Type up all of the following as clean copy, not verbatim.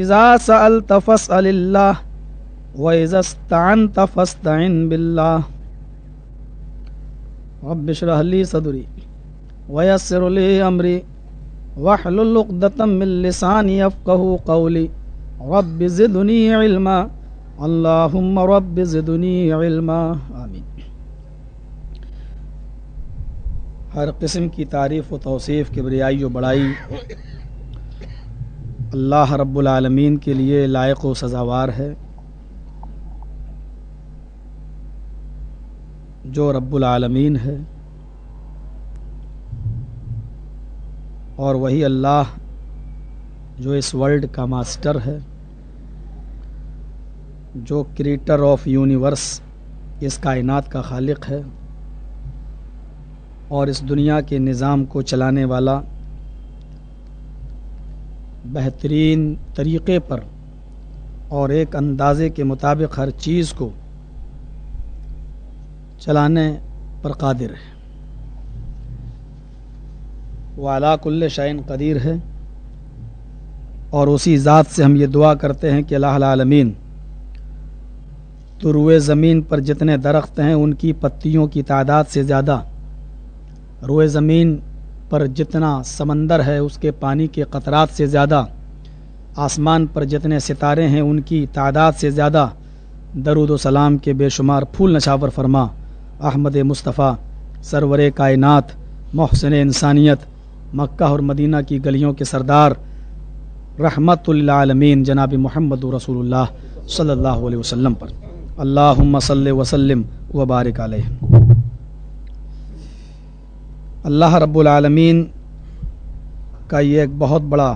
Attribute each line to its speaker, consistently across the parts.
Speaker 1: اذا سألت فاسأل اللہ وَإِذَا اسْتَعَنْتَ فَاسْتَعِنْ بِاللَّهِ رَبِّ اشْرَحْ لِي صَدْرِي وَيَسِّرْ لِي أَمْرِي وَاحْلُلْ عُقْدَةً مِّن لِّسَانِي يَفْقَهُوا قَوْلِي رَبِّ زِدْنِي عِلْمًا اللهم رب زدنی علما آمین۔ ہر قسم کی تعریف و توصیف، کبریائی و بڑائی اللہ رب العالمین کے لیے لائق و سزاوار ہے، جو رب العالمین ہے، اور وہی اللہ جو اس ورلڈ کا ماسٹر ہے، جو کریٹر آف یونیورس، اس کائنات کا خالق ہے، اور اس دنیا کے نظام کو چلانے والا، بہترین طریقے پر اور ایک اندازے کے مطابق ہر چیز کو چلانے پر قادر ہے، وعلی کل شیء قدیر ہے۔ اور اسی ذات سے ہم یہ دعا کرتے ہیں کہ الہ العالمین تو روئے زمین پر جتنے درخت ہیں ان کی پتیوں کی تعداد سے زیادہ، روئے زمین پر جتنا سمندر ہے اس کے پانی کے قطرات سے زیادہ، آسمان پر جتنے ستارے ہیں ان کی تعداد سے زیادہ درود و سلام کے بے شمار پھول نشاور فرما احمد مصطفیٰ سرور کائنات، محسن انسانیت، مکہ اور مدینہ کی گلیوں کے سردار، رحمت للعالمین جناب محمد رسول اللہ صلی اللہ علیہ وسلم پر اللہم صلی وسلم وبارک علیہ۔ اللہ رب العالمین کا یہ ایک بہت بڑا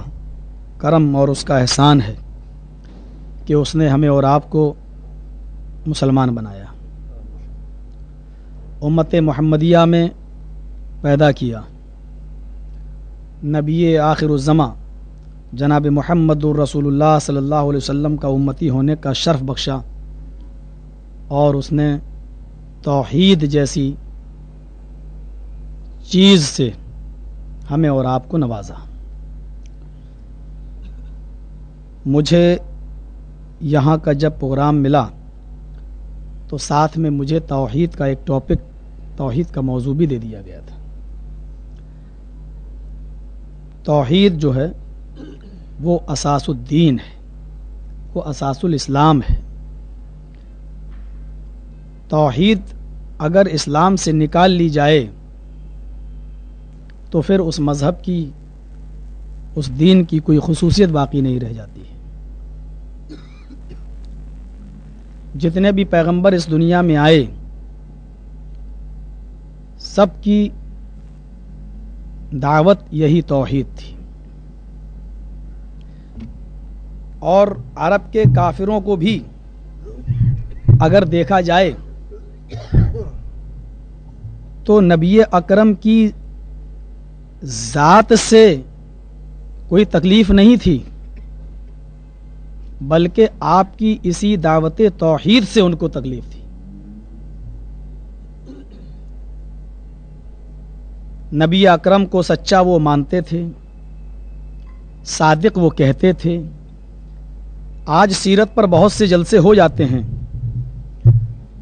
Speaker 1: کرم اور اس کا احسان ہے کہ اس نے ہمیں اور آپ کو مسلمان بنایا، امت محمدیہ میں پیدا کیا، نبی آخر الزماں جناب محمد الرسول اللہ صلی اللہ علیہ وسلم کا امتی ہونے کا شرف بخشا، اور اس نے توحید جیسی چیز سے ہمیں اور آپ کو نوازا۔ مجھے یہاں کا جب پروگرام ملا تو ساتھ میں مجھے توحید کا ایک ٹاپک، توحید کا موضوع بھی دے دیا گیا تھا۔ توحید جو ہے وہ اساس الدین ہے، وہ اساس الاسلام ہے۔ توحید اگر اسلام سے نکال لی جائے تو پھر اس مذہب کی، اس دین کی کوئی خصوصیت باقی نہیں رہ جاتی ہے۔ جتنے بھی پیغمبر اس دنیا میں آئے سب کی دعوت یہی توحید تھی، اور عرب کے کافروں کو بھی اگر دیکھا جائے تو نبی اکرم کی ذات سے کوئی تکلیف نہیں تھی، بلکہ آپ کی اسی دعوت توحید سے ان کو تکلیف تھی۔ نبی اکرم کو سچا وہ مانتے تھے، صادق وہ کہتے تھے۔ آج سیرت پر بہت سے جلسے ہو جاتے ہیں،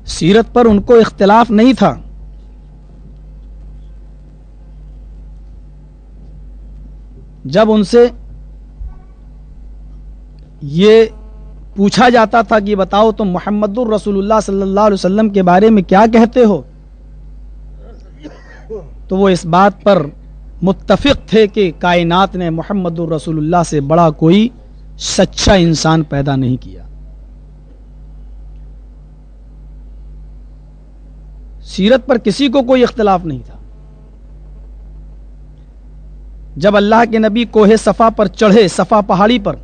Speaker 1: سیرت پر ان کو اختلاف نہیں تھا، جب ان سے یہ پوچھا جاتا تھا کہ بتاؤ تم محمد الرسول اللہ صلی اللہ علیہ وسلم کے بارے میں کیا کہتے ہو، تو وہ اس بات پر متفق تھے کہ کائنات نے محمد الرسول اللہ سے بڑا کوئی سچا انسان پیدا نہیں کیا۔ سیرت پر کسی کو کوئی اختلاف نہیں تھا۔ جب اللہ کے نبی کوہ صفا پر چڑھے، صفا پہاڑی پر،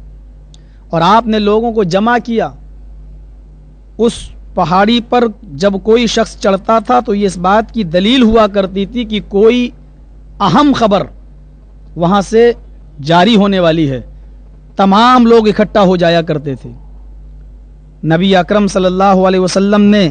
Speaker 1: اور آپ نے لوگوں کو جمع کیا، اس پہاڑی پر جب کوئی شخص چڑھتا تھا تو یہ اس بات کی دلیل ہوا کرتی تھی کہ کوئی اہم خبر وہاں سے جاری ہونے والی ہے، تمام لوگ اکٹھا ہو جایا کرتے تھے۔ نبی اکرم صلی اللہ علیہ وسلم نے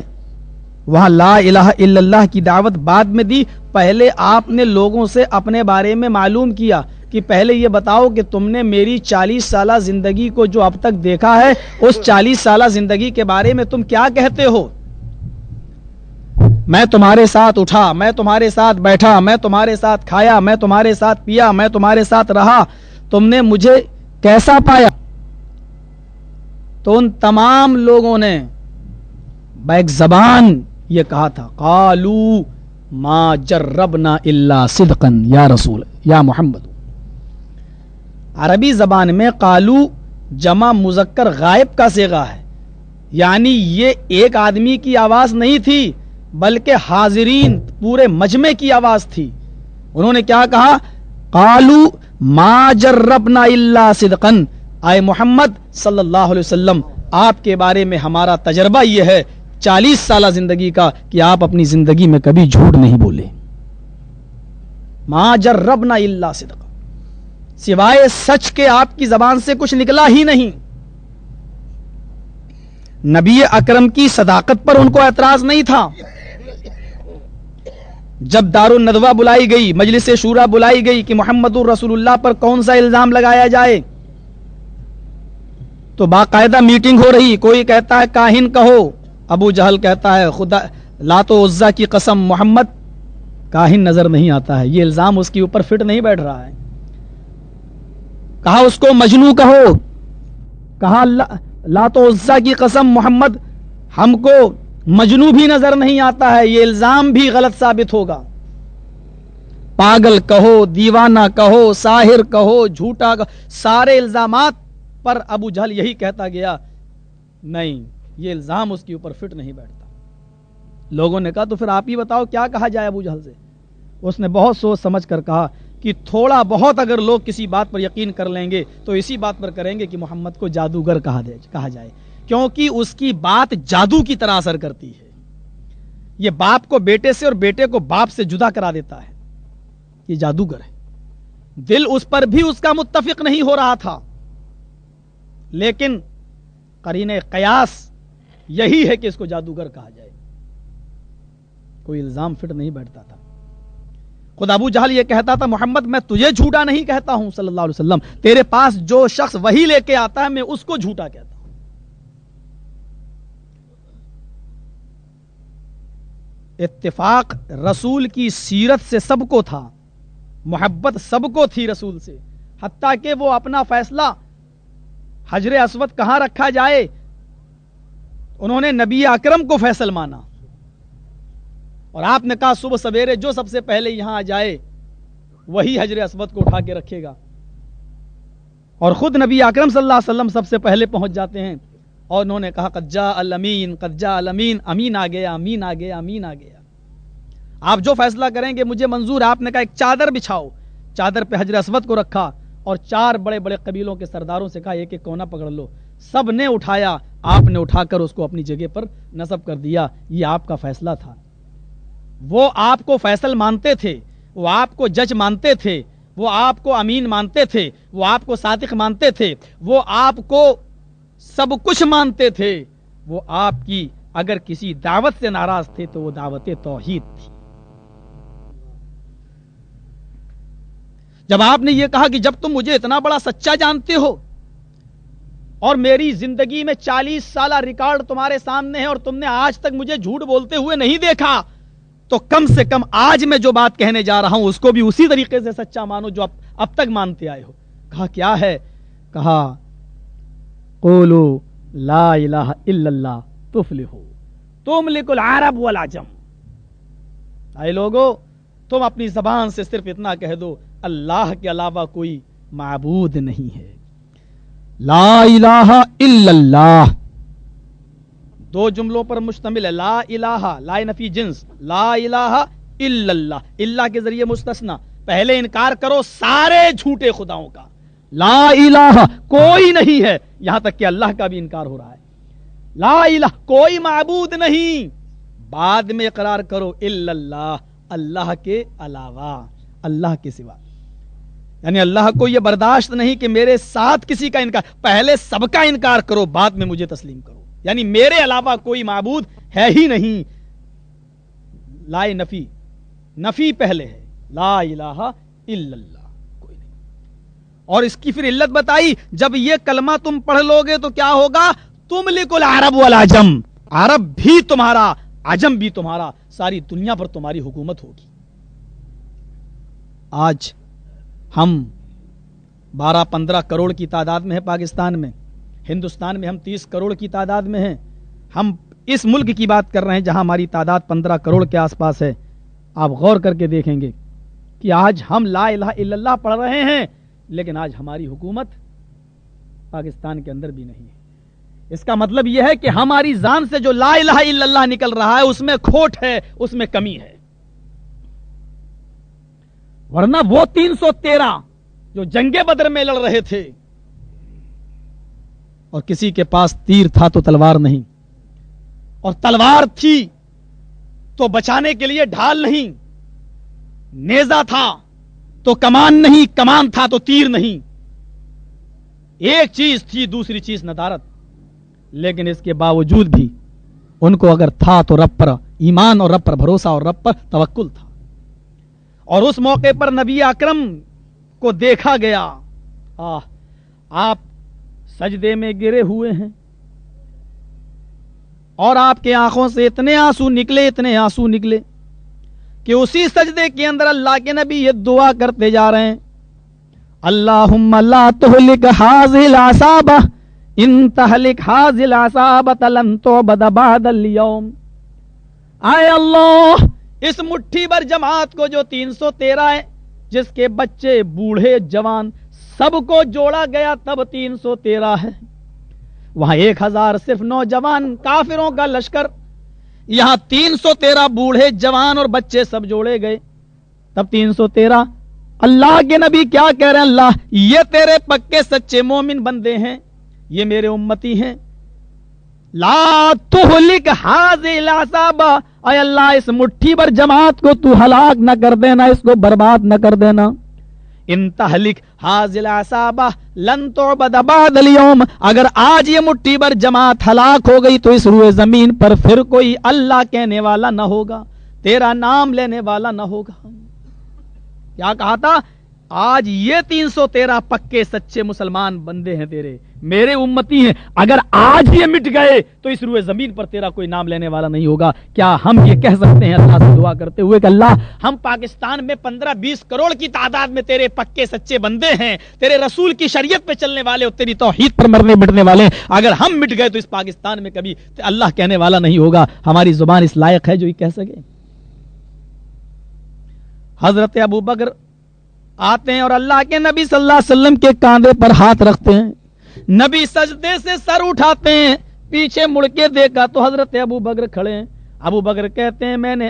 Speaker 1: وہاں لا الہ الا اللہ کی دعوت بعد میں دی، پہلے آپ نے لوگوں سے اپنے بارے میں معلوم کیا کہ پہلے یہ بتاؤ کہ تم نے میری 40 سالہ زندگی کو جو اب تک دیکھا ہے اس 40 سالہ زندگی کے بارے میں تم کیا کہتے ہو؟ میں تمہارے ساتھ اٹھا، میں تمہارے ساتھ بیٹھا، میں تمہارے ساتھ کھایا، میں تمہارے ساتھ پیا، میں تمہارے ساتھ رہا، تم نے مجھے کیسا پایا؟ تو ان تمام لوگوں نے بیک زبان یہ کہا تھا، قالوا ما جربنا الا صدقا یا رسول یا محمد۔ عربی زبان میں قالو جمع مذکر غائب کا صیغہ ہے، یعنی یہ ایک آدمی کی آواز نہیں تھی بلکہ حاضرین پورے مجمع کی آواز تھی۔ انہوں نے کیا کہا؟ قالو ما جربنا الا صدقا، اے محمد صلی اللہ علیہ وسلم آپ کے بارے میں ہمارا تجربہ یہ ہے 40 سالہ زندگی کا کہ آپ اپنی زندگی میں کبھی جھوٹ نہیں بولے۔ ما جربنا الا صدقا، سوائے سچ کے آپ کی زبان سے کچھ نکلا ہی نہیں۔ نبی اکرم کی صداقت پر ان کو اعتراض نہیں تھا۔ جب دار الندوہ بلائی گئی، مجلس شورا بلائی گئی کہ محمد الرسول اللہ پر کون سا الزام لگایا جائے، تو باقاعدہ میٹنگ ہو رہی، کوئی کہتا ہے کاہن کہو، ابو جہل کہتا ہے خدا لات و عزا کی قسم محمد کاہن نظر نہیں آتا ہے، یہ الزام اس کے اوپر فٹ نہیں بیٹھ رہا ہے۔ کہا اس کو مجنو کہو، کہا لات و عزا کی قسم محمد ہم کو مجنو بھی نظر نہیں آتا ہے، یہ الزام بھی غلط ثابت ہوگا۔ پاگل کہو، دیوانہ کہو، ساحر کہو، جھوٹا کہو، سارے الزامات پر ابو جہل یہی کہتا گیا نہیں یہ الزام اس کے اوپر فٹ نہیں بیٹھتا۔ لوگوں نے کہا تو پھر آپ ہی بتاؤ کیا کہا جائے ابو جہل سے؟ اس نے بہت سوچ سمجھ کر کہا کہ تھوڑا بہت اگر لوگ کسی بات پر یقین کر لیں گے تو اسی بات پر کریں گے کہ محمد کو جادوگر کہا جائے، کیونکہ اس کی بات جادو کی طرح اثر کرتی ہے۔ یہ باپ کو بیٹے سے اور بیٹے کو باپ سے جدا کرا دیتا ہے، یہ جادوگر ہے۔ دل اس پر بھی اس کا متفق نہیں ہو رہا تھا، لیکن قرین قیاس یہی ہے کہ اس کو جادوگر کہا جائے، کوئی الزام فٹ نہیں بیٹھتا تھا۔ خود ابو جہل یہ کہتا تھا محمد میں تجھے جھوٹا نہیں کہتا ہوں صلی اللہ علیہ وسلم، تیرے پاس جو شخص وہی لے کے آتا ہے میں اس کو جھوٹا کہتا ہوں۔ اتفاق رسول کی سیرت سے سب کو تھا، محبت سب کو تھی رسول سے، حتیٰ کہ وہ اپنا فیصلہ حجر اسود کہاں رکھا جائے انہوں نے نبی اکرم کو فیصل مانا، اور آپ نے کہا صبح سویرے جو سب سے پہلے یہاں آ جائے وہی حجر اسود کو اٹھا کے رکھے گا، اور خود نبی اکرم صلی اللہ علیہ وسلم سب سے پہلے پہنچ جاتے ہیں، اور انہوں نے کہا قد جاء الامین، قد جاء الامین، امین آ گیا، امین آ گیا، امین آ گیا، آپ جو فیصلہ کریں گے مجھے منظور ہے۔ آپ نے کہا ایک چادر بچھاؤ، چادر پہ حجر اسود کو رکھا اور 4 بڑے بڑے قبیلوں کے سرداروں سے کہا ایک ایک کونا پکڑ لو، سب نے اٹھایا، آپ نے اٹھا کر اس کو اپنی جگہ پر نصب کر دیا، یہ آپ کا فیصلہ تھا۔ وہ آپ کو فیصل مانتے تھے، وہ آپ کو جج مانتے تھے، وہ آپ کو امین مانتے تھے، وہ آپ کو صادق مانتے تھے، وہ آپ کو سب کچھ مانتے تھے، وہ آپ کی اگر کسی دعوت سے ناراض تھے تو وہ دعوت توحید تھی۔ جب آپ نے یہ کہا کہ جب تم مجھے اتنا بڑا سچا جانتے ہو اور میری زندگی میں 40 سالہ ریکارڈ تمہارے سامنے ہے اور تم نے آج تک مجھے جھوٹ بولتے ہوئے نہیں دیکھا، تو کم سے کم آج میں جو بات کہنے جا رہا ہوں اس کو بھی اسی طریقے سے سچا مانو جو اب تک مانتے آئے ہو۔ کہا کیا ہے؟ کہا قولوا لا الہ الا اللہ تفلحوا تملک العرب والعجم، اے لوگو تم اپنی زبان سے صرف اتنا کہہ دو اللہ کے علاوہ کوئی معبود نہیں ہے، لا الہ الا اللہ، 2 جملوں پر مشتمل ہے، لا الہ لا نفی جنس، لا الہ الا اللہ، اللہ کے ذریعے مستثنا، پہلے انکار کرو سارے جھوٹے خداؤں کا، لا الہ کوئی نہیں ہے، یہاں تک کہ اللہ کا بھی انکار ہو رہا ہے، لا الہ کوئی معبود نہیں، بعد میں اقرار کرو الا اللہ اللہ کے علاوہ، اللہ کے سوا، یعنی اللہ کو یہ برداشت نہیں کہ میرے ساتھ کسی کا انکار، پہلے سب کا انکار کرو بعد میں مجھے تسلیم کرو، یعنی میرے علاوہ کوئی معبود ہے ہی نہیں، لا نفی، نفی پہلے ہے، لا الہ الا اللہ کوئی نہیں، اور اس کی پھر علت بتائی، جب یہ کلمہ تم پڑھ لو گے تو کیا ہوگا؟ تملک العرب والعجم، عرب بھی تمہارا، عجم بھی تمہارا، ساری دنیا پر تمہاری حکومت ہوگی۔ آج ہم 12-15 کروڑ کی تعداد میں ہیں پاکستان میں، ہندوستان میں ہم 30 کروڑ کی تعداد میں ہیں۔ ہم اس ملک کی بات کر رہے ہیں جہاں ہماری تعداد 15 کروڑ کے آس پاس ہے۔ آپ غور کر کے دیکھیں گے کہ آج ہم لا الہ الا اللہ پڑھ رہے ہیں، لیکن آج ہماری حکومت پاکستان کے اندر بھی نہیں ہے۔ اس کا مطلب یہ ہے کہ ہماری زان سے جو لا الہ الا اللہ نکل رہا ہے اس میں کھوٹ ہے، اس میں کمی ہے، ورنہ وہ 313 جو جنگ بدر میں لڑ رہے تھے اور کسی کے پاس تیر تھا تو تلوار نہیں، اور تلوار تھی تو بچانے کے لیے ڈھال نہیں، نیزہ تھا تو کمان نہیں، کمان تھا تو تیر نہیں، ایک چیز تھی دوسری چیز ندارت، لیکن اس کے باوجود بھی ان کو اگر تھا تو رب پر ایمان اور رب پر بھروسہ اور رب پر توکل تھا۔ اور اس موقع پر نبی اکرم کو دیکھا گیا، آپ سجدے میں گرے ہوئے ہیں اور آپ کے آنکھوں سے اتنے آنسو نکلے کہ اسی سجدے کے اندر اللہ کے نبی یہ دعا کرتے جا رہے ہیں، اللہم لا تہلک ھذہ العصابہ ان تہلک ھذہ العصابہ لن تعبد بعد اليوم۔ اے اللہ، اس مٹھی بھر جماعت کو جو 313 ہے، جس کے بچے بوڑھے جوان سب کو جوڑا گیا تب 313 ہے، وہاں 1000 صرف نوجوان کافروں کا لشکر، یہاں 313 بوڑھے جوان اور بچے سب جوڑے گئے تب 313۔ اللہ کے نبی کیا کہہ رہے ہیں؟ اللہ، یہ تیرے پکے سچے مومن بندے ہیں، یہ میرے امتی ہیں، لا تہلک ھذہ العصابہ، اے اللہ اس مٹھی بھر جماعت کو تو ہلاک نہ کر دینا، اس کو برباد نہ کر دینا۔ ان تہلک ھذہ العصابہ لن تعبد بعد اليوم، اگر آج یہ مٹھی بھر جماعت ہلاک ہو گئی تو اس روئے زمین پر پھر کوئی اللہ کہنے والا نہ ہوگا، تیرا نام لینے والا نہ ہوگا۔ کیا کہا تھا؟ آج یہ 313 پکے سچے مسلمان بندے ہیں تیرے، میرے امتی ہیں، اگر آج یہ مٹ گئے تو اس روئے زمین پر تیرا کوئی نام لینے والا نہیں ہوگا۔ کیا ہم یہ کہہ سکتے ہیں اللہ سے دعا کرتے ہوئے کہ اللہ، ہم پاکستان میں 15-20 کروڑ کی تعداد میں تیرے پکے سچے بندے ہیں، تیرے رسول کی شریعت پہ چلنے والے اور تیری توحید پر مرنے مٹنے والے، اگر ہم مٹ گئے تو اس پاکستان میں کبھی اللہ کہنے والا نہیں ہوگا، ہماری زبان اس لائق ہے جو یہ کہہ سکے۔ حضرت ابو بکر آتے ہیں اور اللہ کے نبی صلی اللہ علیہ وسلم کے کاندھے پر ہاتھ رکھتے ہیں، نبی سجدے سے سر اٹھاتے ہیں، پیچھے مڑ کے دیکھا تو حضرت ابو بکر کھڑے ہیں۔ ابو بکر کہتے ہیں میں نے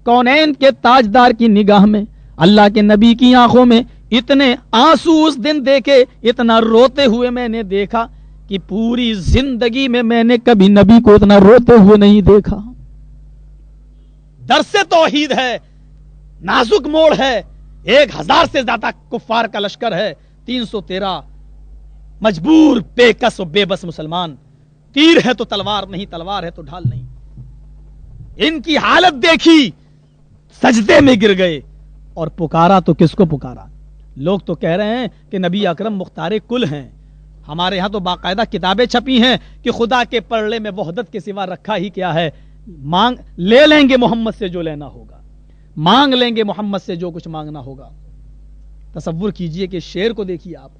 Speaker 1: کونین کے تاجدار کی نگاہ میں، اللہ کے نبی کی آنکھوں میں اتنے آنسو اس دن دیکھے، اتنا روتے ہوئے میں نے دیکھا کہ پوری زندگی میں نے کبھی نبی کو اتنا روتے ہوئے نہیں دیکھا۔ درس توحید ہے، نازک موڑ ہے، 1000 سے زیادہ کفار کا لشکر ہے، 313 مجبور بے کس و بے بس مسلمان، تیر ہے تو تلوار نہیں، تلوار ہے تو ڈھال نہیں۔ ان کی حالت دیکھی، سجدے میں گر گئے اور پکارا تو کس کو پکارا؟ لوگ تو کہہ رہے ہیں کہ نبی اکرم مختار کل ہیں، ہمارے ہاں تو باقاعدہ کتابیں چھپی ہیں کہ خدا کے پرلے میں وحدت کے سوا رکھا ہی کیا ہے، مانگ لے لیں گے محمد سے جو لینا ہوگا، مانگ لیں گے محمد سے جو کچھ مانگنا ہوگا۔ تصور کیجئے کہ شعر کو دیکھیے آپ،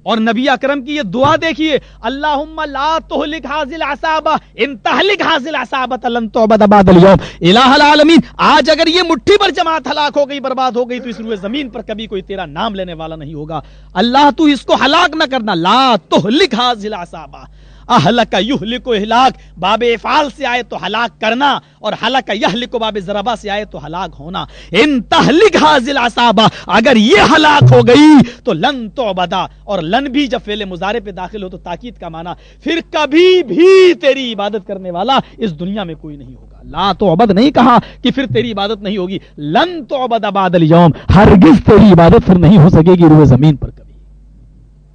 Speaker 1: اور نبی اکرم کی یہ دعا دیکھیے، اللہم لا تہلک ھذہ العصابہ ان تہلک ھذہ العصابہ لن تعبد بعد اليوم۔ الہ العالمین، آج اگر یہ مٹھی پر جماعت ہلاک ہو گئی، برباد ہو گئی تو اس روئے زمین پر کبھی کوئی تیرا نام لینے والا نہیں ہوگا۔ اللہ تو اس کو ہلاک نہ کرنا، لا تہلک ھذہ العصابہ۔ اہلک یہلک اہلاک باب افعال سے آئے تو ہلاک کرنا، اور ہلک یہلک باب ضربہ سے آئے تو ہلاک ہونا۔ ان تہلک ھذہ العصابہ، اگر یہ ہلاک ہو گئی تو لن تعبدا، اور لن بھی جب فعل مضارع پہ داخل ہو تو تاکید کا معنی، پھر کبھی بھی تیری عبادت کرنے والا اس دنیا میں کوئی نہیں ہوگا۔ لا تعبد نہیں کہا کہ پھر تیری عبادت نہیں ہوگی، لن تعبد بعد اليوم، ہرگز تیری عبادت پھر نہیں ہو سکے گی روئے زمین پر کبھی۔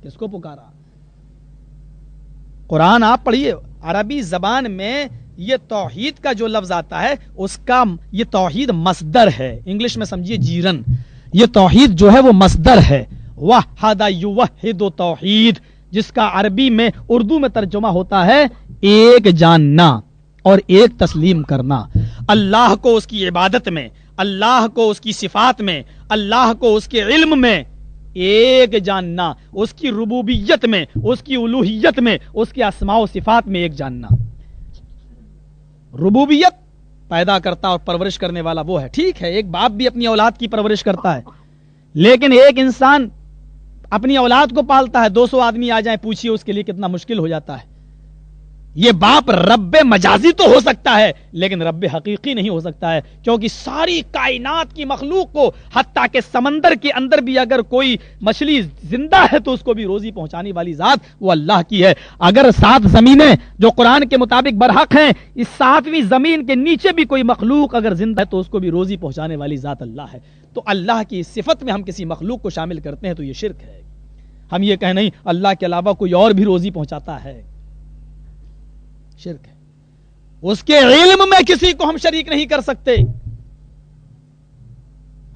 Speaker 1: کس کو پکارا؟ قرآن آپ پڑھیے، عربی زبان میں یہ توحید کا جو لفظ آتا ہے اس کا یہ توحید مصدر ہے، انگلش میں سمجھیے جیرن، یہ توحید جو ہے وہ مصدر ہے، وحد یوحد توحید، جس کا عربی میں اردو میں ترجمہ ہوتا ہے ایک جاننا اور ایک تسلیم کرنا۔ اللہ کو اس کی عبادت میں، اللہ کو اس کی صفات میں، اللہ کو اس کے علم میں ایک جاننا، اس کی ربوبیت میں، اس کی الوہیت میں، اس کے اسماء و صفات میں ایک جاننا۔ ربوبیت پیدا کرتا اور پرورش کرنے والا وہ ہے، ٹھیک ہے، ایک باپ بھی اپنی اولاد کی پرورش کرتا ہے، لیکن ایک انسان اپنی اولاد کو پالتا ہے، 200 آدمی آ جائیں پوچھیے اس کے لیے کتنا مشکل ہو جاتا ہے۔ یہ باپ رب مجازی تو ہو سکتا ہے لیکن رب حقیقی نہیں ہو سکتا ہے، کیونکہ ساری کائنات کی مخلوق کو، حتیٰ کہ سمندر کے اندر بھی اگر کوئی مچھلی زندہ ہے تو اس کو بھی روزی پہنچانے والی ذات وہ اللہ کی ہے۔ اگر 7 زمینیں جو قرآن کے مطابق برحق ہیں، اس 7ویں زمین کے نیچے بھی کوئی مخلوق اگر زندہ ہے تو اس کو بھی روزی پہنچانے والی ذات اللہ ہے۔ تو اللہ کی صفت میں ہم کسی مخلوق کو شامل کرتے ہیں تو یہ شرک ہے۔ ہم یہ کہیں نہیں اللہ کے علاوہ کوئی اور بھی روزی پہنچاتا ہے، شرک ہے۔ اس کے علم میں کسی کو ہم شریک نہیں کر سکتے۔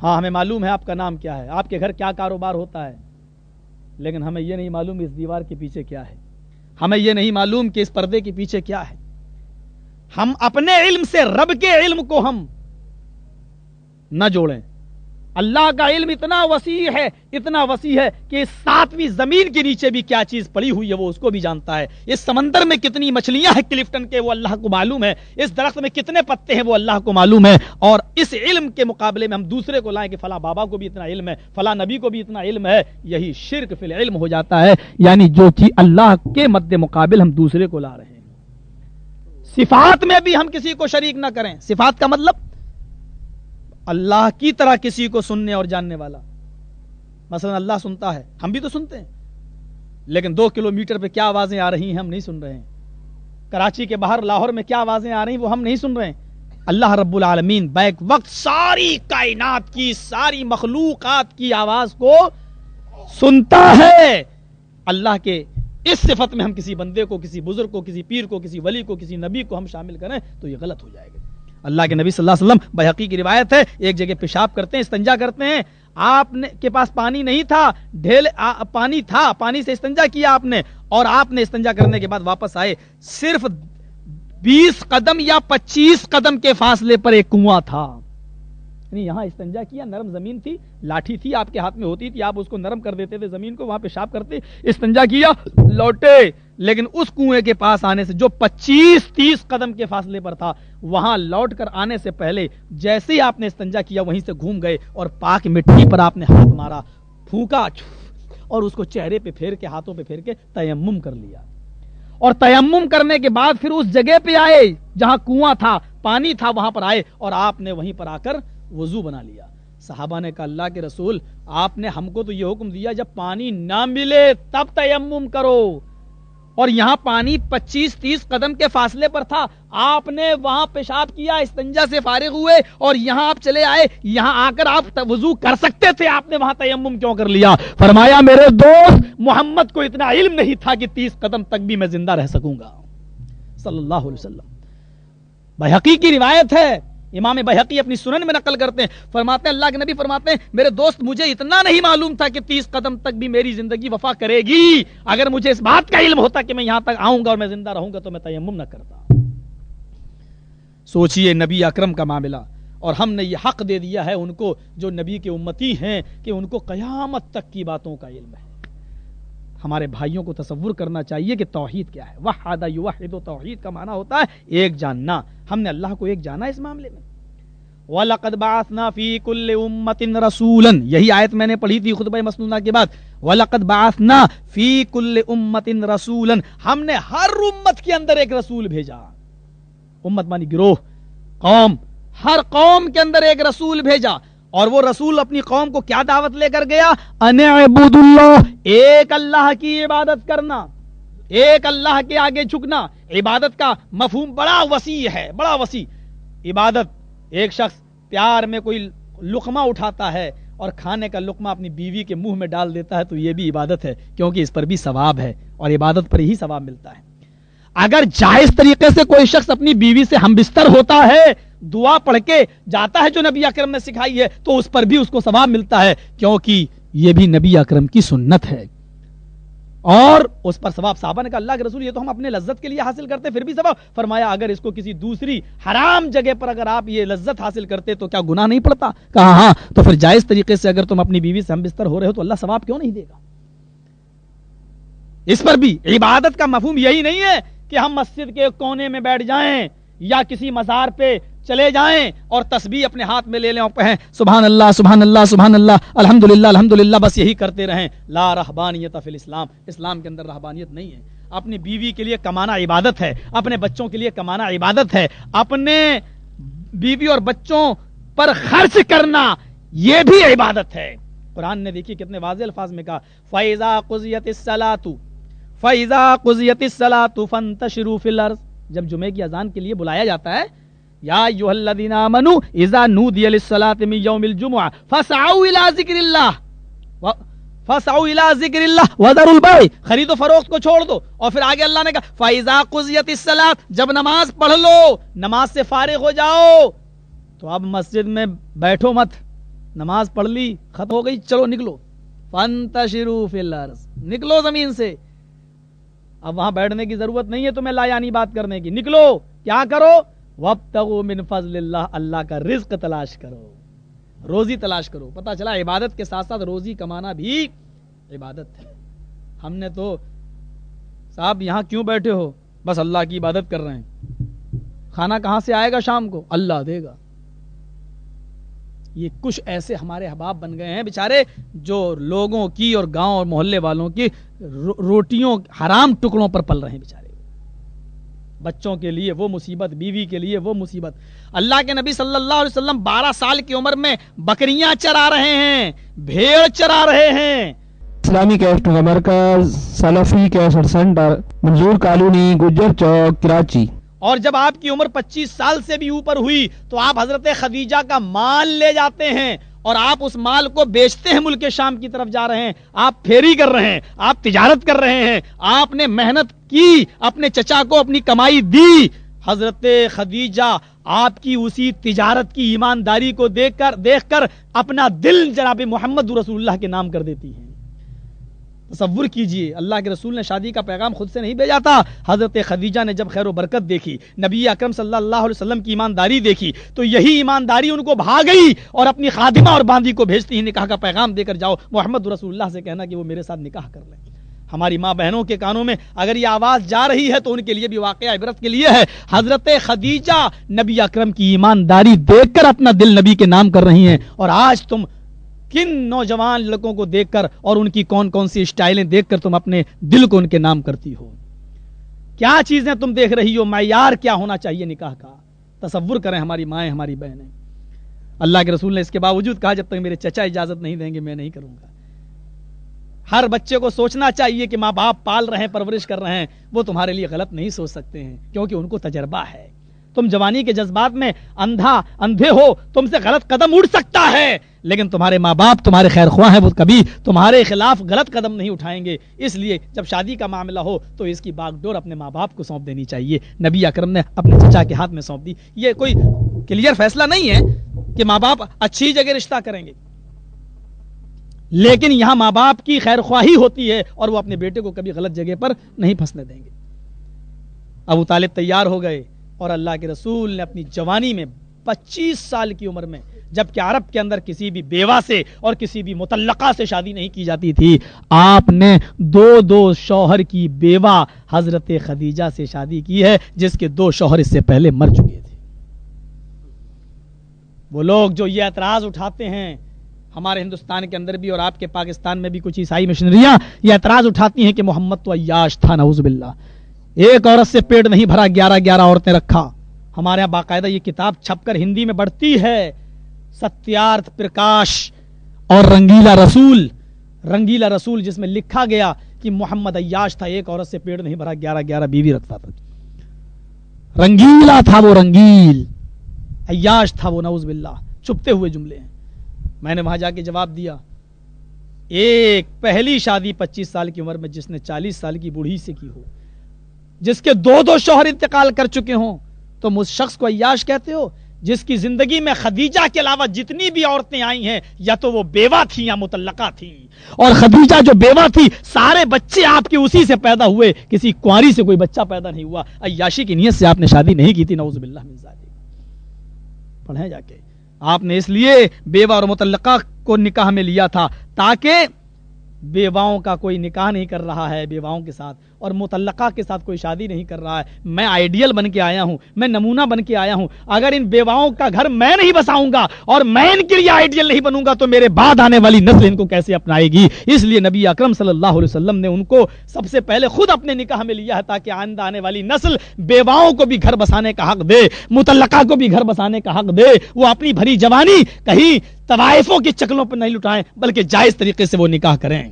Speaker 1: ہاں ہمیں معلوم ہے آپ کا نام کیا ہے، آپ کے گھر کیا کاروبار ہوتا ہے، لیکن ہمیں یہ نہیں معلوم اس دیوار کے پیچھے کیا ہے، ہمیں یہ نہیں معلوم کہ اس پردے کے پیچھے کیا ہے۔ ہم اپنے علم سے رب کے علم کو ہم نہ جوڑیں۔ اللہ کا علم اتنا وسیع ہے، اتنا وسیع ہے کہ اس 7ویں زمین کے نیچے بھی کیا چیز پڑی ہوئی ہے وہ اس کو بھی جانتا ہے۔ اس سمندر میں کتنی مچھلیاں ہیں کلفٹن کے وہ اللہ کو معلوم ہے، اس درخت میں کتنے پتے ہیں وہ اللہ کو معلوم ہے۔ اور اس علم کے مقابلے میں ہم دوسرے کو لائیں کہ فلاں بابا کو بھی اتنا علم ہے، فلاں نبی کو بھی اتنا علم ہے، یہی شرک فی العلم ہو جاتا ہے، یعنی جو چیز اللہ کے مد مقابل ہم دوسرے کو لا رہے ہیں۔ صفات میں بھی ہم کسی کو شریک نہ کریں۔ صفات کا مطلب اللہ کی طرح کسی کو سننے اور جاننے والا۔ مثلا اللہ سنتا ہے، ہم بھی تو سنتے ہیں، لیکن 2 کلومیٹر پہ کیا آوازیں آ رہی ہیں ہم نہیں سن رہے ہیں، کراچی کے باہر لاہور میں کیا آوازیں آ رہی ہیں وہ ہم نہیں سن رہے ہیں۔ اللہ رب العالمین بیک وقت ساری کائنات کی، ساری مخلوقات کی آواز کو سنتا ہے۔ اللہ کے اس صفت میں ہم کسی بندے کو، کسی بزرگ کو، کسی پیر کو، کسی ولی کو، کسی نبی کو ہم شامل کریں تو یہ غلط ہو جائے گا۔ اللہ کے نبی صلی اللہ علیہ وسلم، بحقی کی روایت ہے، ایک جگہ پیشاب کرتے ہیں، استنجا کرتے ہیں، آپ کے پاس پانی نہیں تھا، ڈھیل پانی تھا، پانی سے استنجا کیا آپ نے، اور آپ نے استنجا کرنے کے بعد واپس آئے، صرف 20 قدم یا 25 قدم کے فاصلے پر ایک کنواں تھا۔ یعنی یہاں استنجا کیا، نرم زمین تھی، لاٹھی تھی آپ کے ہاتھ میں ہوتی تھی، آپ اس کو نرم کر دیتے تھے زمین کو، وہاں پیشاب کرتے، استنجا کیا، لوٹے، لیکن اس کنویں کے پاس آنے سے جو 25-30 قدم کے فاصلے پر تھا، وہاں لوٹ کر آنے سے پہلے جیسے ہی آپ نے استنجا کیا وہیں سے گھوم گئے اور پاک مٹی پر آپ نے ہاتھ مارا، پھونکا اور اس کو چہرے پہ پھیر کے، ہاتھوں پہ پھیر کے تیمم کر لیا، اور تیمم کرنے کے بعد پھر اس جگہ پہ آئے جہاں کنواں تھا، پانی تھا، وہاں پر آئے اور آپ نے وہیں پر آ کر وضو بنا لیا۔ صحابہ نے کہا اللہ کے رسول، آپ نے ہم کو تو یہ حکم دیا جب پانی نہ ملے تب تیمم کرو، اور یہاں پانی 25-30 قدم کے فاصلے پر تھا، آپ نے وہاں پیشاب کیا، استنجا سے فارغ ہوئے اور یہاں آپ چلے آئے، یہاں آ کر آپ وضو کر سکتے تھے، آپ نے وہاں تیمم کیوں کر لیا؟ فرمایا میرے دوست محمد کو اتنا علم نہیں تھا کہ 30 قدم تک بھی میں زندہ رہ سکوں گا، صلی اللہ علیہ وسلم۔ بحقی کی روایت ہے، امام بحقی اپنی سنن میں نقل کرتے ہیں، فرماتے ہیں اللہ کے نبی فرماتے ہیں میرے دوست مجھے اتنا نہیں معلوم تھا کہ 30 قدم تک بھی میری زندگی وفا کرے گی، اگر مجھے اس بات کا علم ہوتا کہ میں یہاں تک آؤں گا اور میں زندہ رہوں گا تو میں تیمم نہ کرتا۔ سوچئے نبی اکرم کا معاملہ، اور ہم نے یہ حق دے دیا ہے ان کو جو نبی کے امتی ہیں کہ ان کو قیامت تک کی باتوں کا علم ہے۔ ہمارے بھائیوں کو تصور کرنا چاہیے کہ توحید کیا ہے۔ وحد یوحد، توحید کا معنی ہوتا ہے ایک جاننا، ہم نے اللہ کو ایک جانا اس معاملے میں۔ وَلَقَدْ بَعَثْنَا فِي كُلِّ أُمَّةٍ رَسُولًا، یہی آیت میں نے پڑھی تھی خطبہ مسنونہ کے بعد، وَلَقَدْ بَعَثْنَا فِي كُلِّ أُمَّةٍ رَسُولًا، ہم نے ہر امت کے اندر ایک رسول بھیجا۔ امت مانی گروہ، قوم، ہر قوم کے اندر ایک رسول بھیجا، اور وہ رسول اپنی قوم کو کیا دعوت لے کر گیا؟ ان اعبدوا اللہ، ایک اللہ کی عبادت کرنا، ایک اللہ کے آگے جھکنا۔ عبادت کا مفہوم بڑا وسیع ہے، بڑا وسیع۔ عبادت، ایک شخص پیار میں کوئی لقمہ اٹھاتا ہے اور کھانے کا لقمہ اپنی بیوی کے منہ میں ڈال دیتا ہے تو یہ بھی عبادت ہے، کیونکہ اس پر بھی ثواب ہے اور عبادت پر ہی ثواب ملتا ہے۔ اگر جائز طریقے سے کوئی شخص اپنی بیوی سے ہم بستر ہوتا ہے، دعا پڑھ کے جاتا ہے جو نبی اکرم نے سکھائی ہے، تو اس پر بھی اس کو ثواب ملتا ہے، کیونکہ یہ بھی نبی اکرم کی سنت ہے، اور اس پر ثواب. صحابہ نے کہا اللہ کے رسول یہ تو ہم اپنے لذت کے لیے حاصل کرتے پھر بھی ثواب. فرمایا اگر اس کو کسی دوسری حرام جگہ پر اگر آپ یہ لذت حاصل کرتے تو کیا گناہ نہیں پڑتا؟ کہا ہاں. تو پھر جائز طریقے سے اگر تم اپنی بیوی سے ہم بستر ہو رہے ہو تو اللہ ثواب کیوں نہیں دے گا؟ اس پر بھی عبادت کا مفہوم یہی نہیں ہے کہ ہم مسجد کے کونے میں بیٹھ جائیں یا کسی مزار پہ چلے جائیں اور تسبیح اپنے ہاتھ میں لے لیں اور کہیں سبحان اللہ سبحان اللہ سبحان اللہ الحمدللہ الحمدللہ، بس یہی کرتے رہیں. لا رہبانیت فی الاسلام، اسلام کے اندر رہبانیت نہیں ہے. اپنی بیوی کے لیے کمانا عبادت ہے، اپنے بچوں کے لیے کمانا عبادت ہے، اپنے بیوی اور بچوں پر خرچ کرنا یہ بھی عبادت ہے. قرآن نے دیکھیے کتنے واضح الفاظ میں کہا فَإِذَا قُضِيَتِ الصَّلَاةُ فَإِذَا قُضِيَتِ الصَّلَاةُ فَانتَشِرُوا فِي الْأَرْضِ. جب جمعے کی اذان کے لیے بلایا جاتا ہے یا ایھا الذین آمنوا اذا نودی للصلاة من یوم الجمعہ فاسعوا الی ذکر اللہ وذروا البیع، خرید و فروخت کو چھوڑ دو. اور پھر آگے اللہ نے کہا فاذا قضیت الصلاۃ، جب نماز پڑھ لو، نماز سے فارغ ہو جاؤ تو اب مسجد میں بیٹھو مت، نماز پڑھ لی ختم ہو گئی چلو نکلو. فانتشروا فی الارض، نکلو زمین سے. اب وہاں بیٹھنے کی ضرورت نہیں ہے تمہیں لا یعنی بات کرنے کی. نکلو، کیا کرو؟ وابتغوا من فضل اللہ، اللہ کا رزق تلاش کرو، روزی تلاش کرو. پتہ چلا عبادت کے ساتھ ساتھ روزی کمانا بھی عبادت ہے. ہم نے تو صاحب یہاں کیوں بیٹھے ہو؟ بس اللہ کی عبادت کر رہے ہیں. کھانا کہاں سے آئے گا شام کو؟ اللہ دے گا. یہ کچھ ایسے ہمارے احباب بن گئے ہیں بیچارے جو لوگوں کی اور گاؤں اور محلے والوں کی روٹیوں حرام ٹکڑوں پر پل رہے ہیں بیچارے. بچوں کے لیے وہ مصیبت، بیوی کے لیے وہ مصیبت. اللہ کے نبی صلی اللہ علیہ وسلم 12 سال کی عمر میں بکریاں چرا رہے ہیں، بھیڑ چرا رہے ہیں.
Speaker 2: اسلامی کیسٹ کا مرکز سلفی کیسٹ سینٹر، منظور کالونی، گجر چوک، کراچی.
Speaker 1: اور جب آپ کی عمر 25 سال سے بھی اوپر ہوئی تو آپ حضرت خدیجہ کا مال لے جاتے ہیں اور آپ اس مال کو بیچتے ہیں. ملک شام کی طرف جا رہے ہیں، آپ پھیری کر رہے ہیں، آپ تجارت کر رہے ہیں، آپ نے محنت کی، اپنے چچا کو اپنی کمائی دی. حضرت خدیجہ آپ کی اسی تجارت کی ایمانداری کو دیکھ کر اپنا دل جناب محمد رسول اللہ کے نام کر دیتی ہیں. تصور کیجئے، اللہ کے رسول نے شادی کا پیغام خود سے نہیں بھیجا تھا. حضرت خدیجہ نے جب خیر و برکت دیکھی، نبی اکرم صلی اللہ علیہ وسلم کی ایمانداری دیکھی تو یہی ایمانداری ان کو بھا گئی اور اپنی خادمہ اور باندی کو بھیجتی ہی نکاح کا پیغام دے کر جاؤ محمد رسول اللہ سے کہنا کہ وہ میرے ساتھ نکاح کر لیں. ہماری ماں بہنوں کے کانوں میں اگر یہ آواز جا رہی ہے تو ان کے لیے بھی واقعہ عبرت کے لیے ہے. حضرت خدیجہ نبی اکرم کی ایمانداری دیکھ کر اپنا دل نبی کے نام کر رہی ہیں، اور آج تم کن نوجوان لڑکوں کو دیکھ کر اور ان کی کون کون سی اسٹائلیں دیکھ کر تم اپنے دل کو ان کے نام کرتی ہو. کیا چیزیں تم دیکھ رہی ہو؟ معیار کیا ہونا چاہیے نکاح کا؟ تصور کریں ہماری مائیں، ہماری بہنیں. اللہ کے رسول نے اس کے باوجود کہا جب تک میرے چچا اجازت نہیں دیں گے میں نہیں کروں گا. ہر بچے کو سوچنا چاہیے کہ ماں باپ پال رہے ہیں، پرورش کر رہے ہیں، وہ تمہارے لیے غلط نہیں سوچ سکتے ہیں کیونکہ ان کو تجربہ ہے. تم جوانی کے جذبات میں اندھے ہو، تم سے غلط قدم اٹھ سکتا ہے، لیکن تمہارے ماں باپ تمہارے خیر خواہ ہیں، وہ کبھی تمہارے خلاف غلط قدم نہیں اٹھائیں گے. اس لیے جب شادی کا معاملہ ہو تو اس کی باغ ڈور اپنے ماں باپ کو سونپ دینی چاہیے. نبی اکرم نے اپنے چچا کے ہاتھ میں سونپ دی. یہ کوئی کلیئر فیصلہ نہیں ہے کہ ماں باپ اچھی جگہ رشتہ کریں گے، لیکن یہاں ماں باپ کی خیر خواہی ہوتی ہے اور وہ اپنے بیٹے کو کبھی غلط جگہ پر نہیں پھنسنے دیں گے. ابو طالب تیار ہو گئے اور اللہ کے رسول نے اپنی جوانی میں 25 سال کی عمر میں، جبکہ عرب کے اندر کسی بھی بیوہ سے اور کسی بھی مطلقہ سے شادی نہیں کی جاتی تھی، آپ نے دو شوہر کی بیوہ حضرت خدیجہ سے شادی کی ہے جس کے 2 شوہر اس سے پہلے مر چکے تھے. وہ لوگ جو یہ اعتراض اٹھاتے ہیں، ہمارے ہندوستان کے اندر بھی اور آپ کے پاکستان میں بھی کچھ عیسائی مشنریاں یہ اعتراض اٹھاتی ہیں کہ محمد تو عیاش تھا، نعوذ باللہ، ایک عورت سے پیٹ نہیں بھرا، 11 عورتیں رکھا. ہمارے یہاں باقاعدہ یہ کتاب چھپ کر ہندی میں بڑھتی ہے، ستیارتھ پرکاش اور رنگیلا رسول، جس میں لکھا گیا کہ محمد عیاش تھا، ایک عورت سے پیٹ نہیں بھرا، 11 بیوی رکھتا تھا. رنگیلا تھا وہ، رنگیل، عیاش تھا وہ، نعوذ باللہ. چھپتے ہوئے جملے ہیں. میں نے وہاں جا کے جواب دیا، ایک پہلی شادی 25 سال کی عمر میں جس نے 40 سال کی بوڑھی سے کی ہو، جس کے 2 شوہر انتقال کر چکے ہوں، تم اس شخص کو عیاش کہتے ہو؟ جس کی زندگی میں خدیجہ کے علاوہ جتنی بھی عورتیں آئی ہیں یا تو وہ بیوہ تھیں یا مطلقہ تھیں، اور خدیجہ جو بیوہ تھی سارے بچے آپ کے اسی سے پیدا ہوئے، کسی کنواری سے کوئی بچہ پیدا نہیں ہوا، عیاشی کی نیت سے آپ نے شادی نہیں کی تھی، نعوذ باللہ من ذالک۔ پڑھیں جا کے، آپ نے اس لیے بیوہ اور مطلقہ کو نکاح میں لیا تھا تاکہ بیواؤں کا کوئی نکاح نہیں کر رہا ہے بیواؤں کے ساتھ، اور مطلقہ کے ساتھ کوئی شادی نہیں کر رہا ہے، میں آئیڈیل بن کے آیا ہوں، میں نمونہ بن کے آیا ہوں، اگر ان بیواؤں کا گھر میں نہیں بساؤں گا اور میں ان کے لیے آئیڈیل نہیں بنوں گا تو میرے بعد آنے والی نسل ان کو کیسے اپنائے گی؟ اس لیے نبی اکرم صلی اللہ علیہ وسلم نے ان کو سب سے پہلے خود اپنے نکاح میں لیا ہے تاکہ آئندہ آنے والی نسل بیواؤں کو بھی گھر بسانے کا حق دے، مطلقہ کو بھی گھر بسانے کا حق دے، وہ اپنی بھری جوانی کہیں طوائفوں کی چکلوں پر نہیں لٹائیں بلکہ جائز طریقے سے وہ نکاح کریں،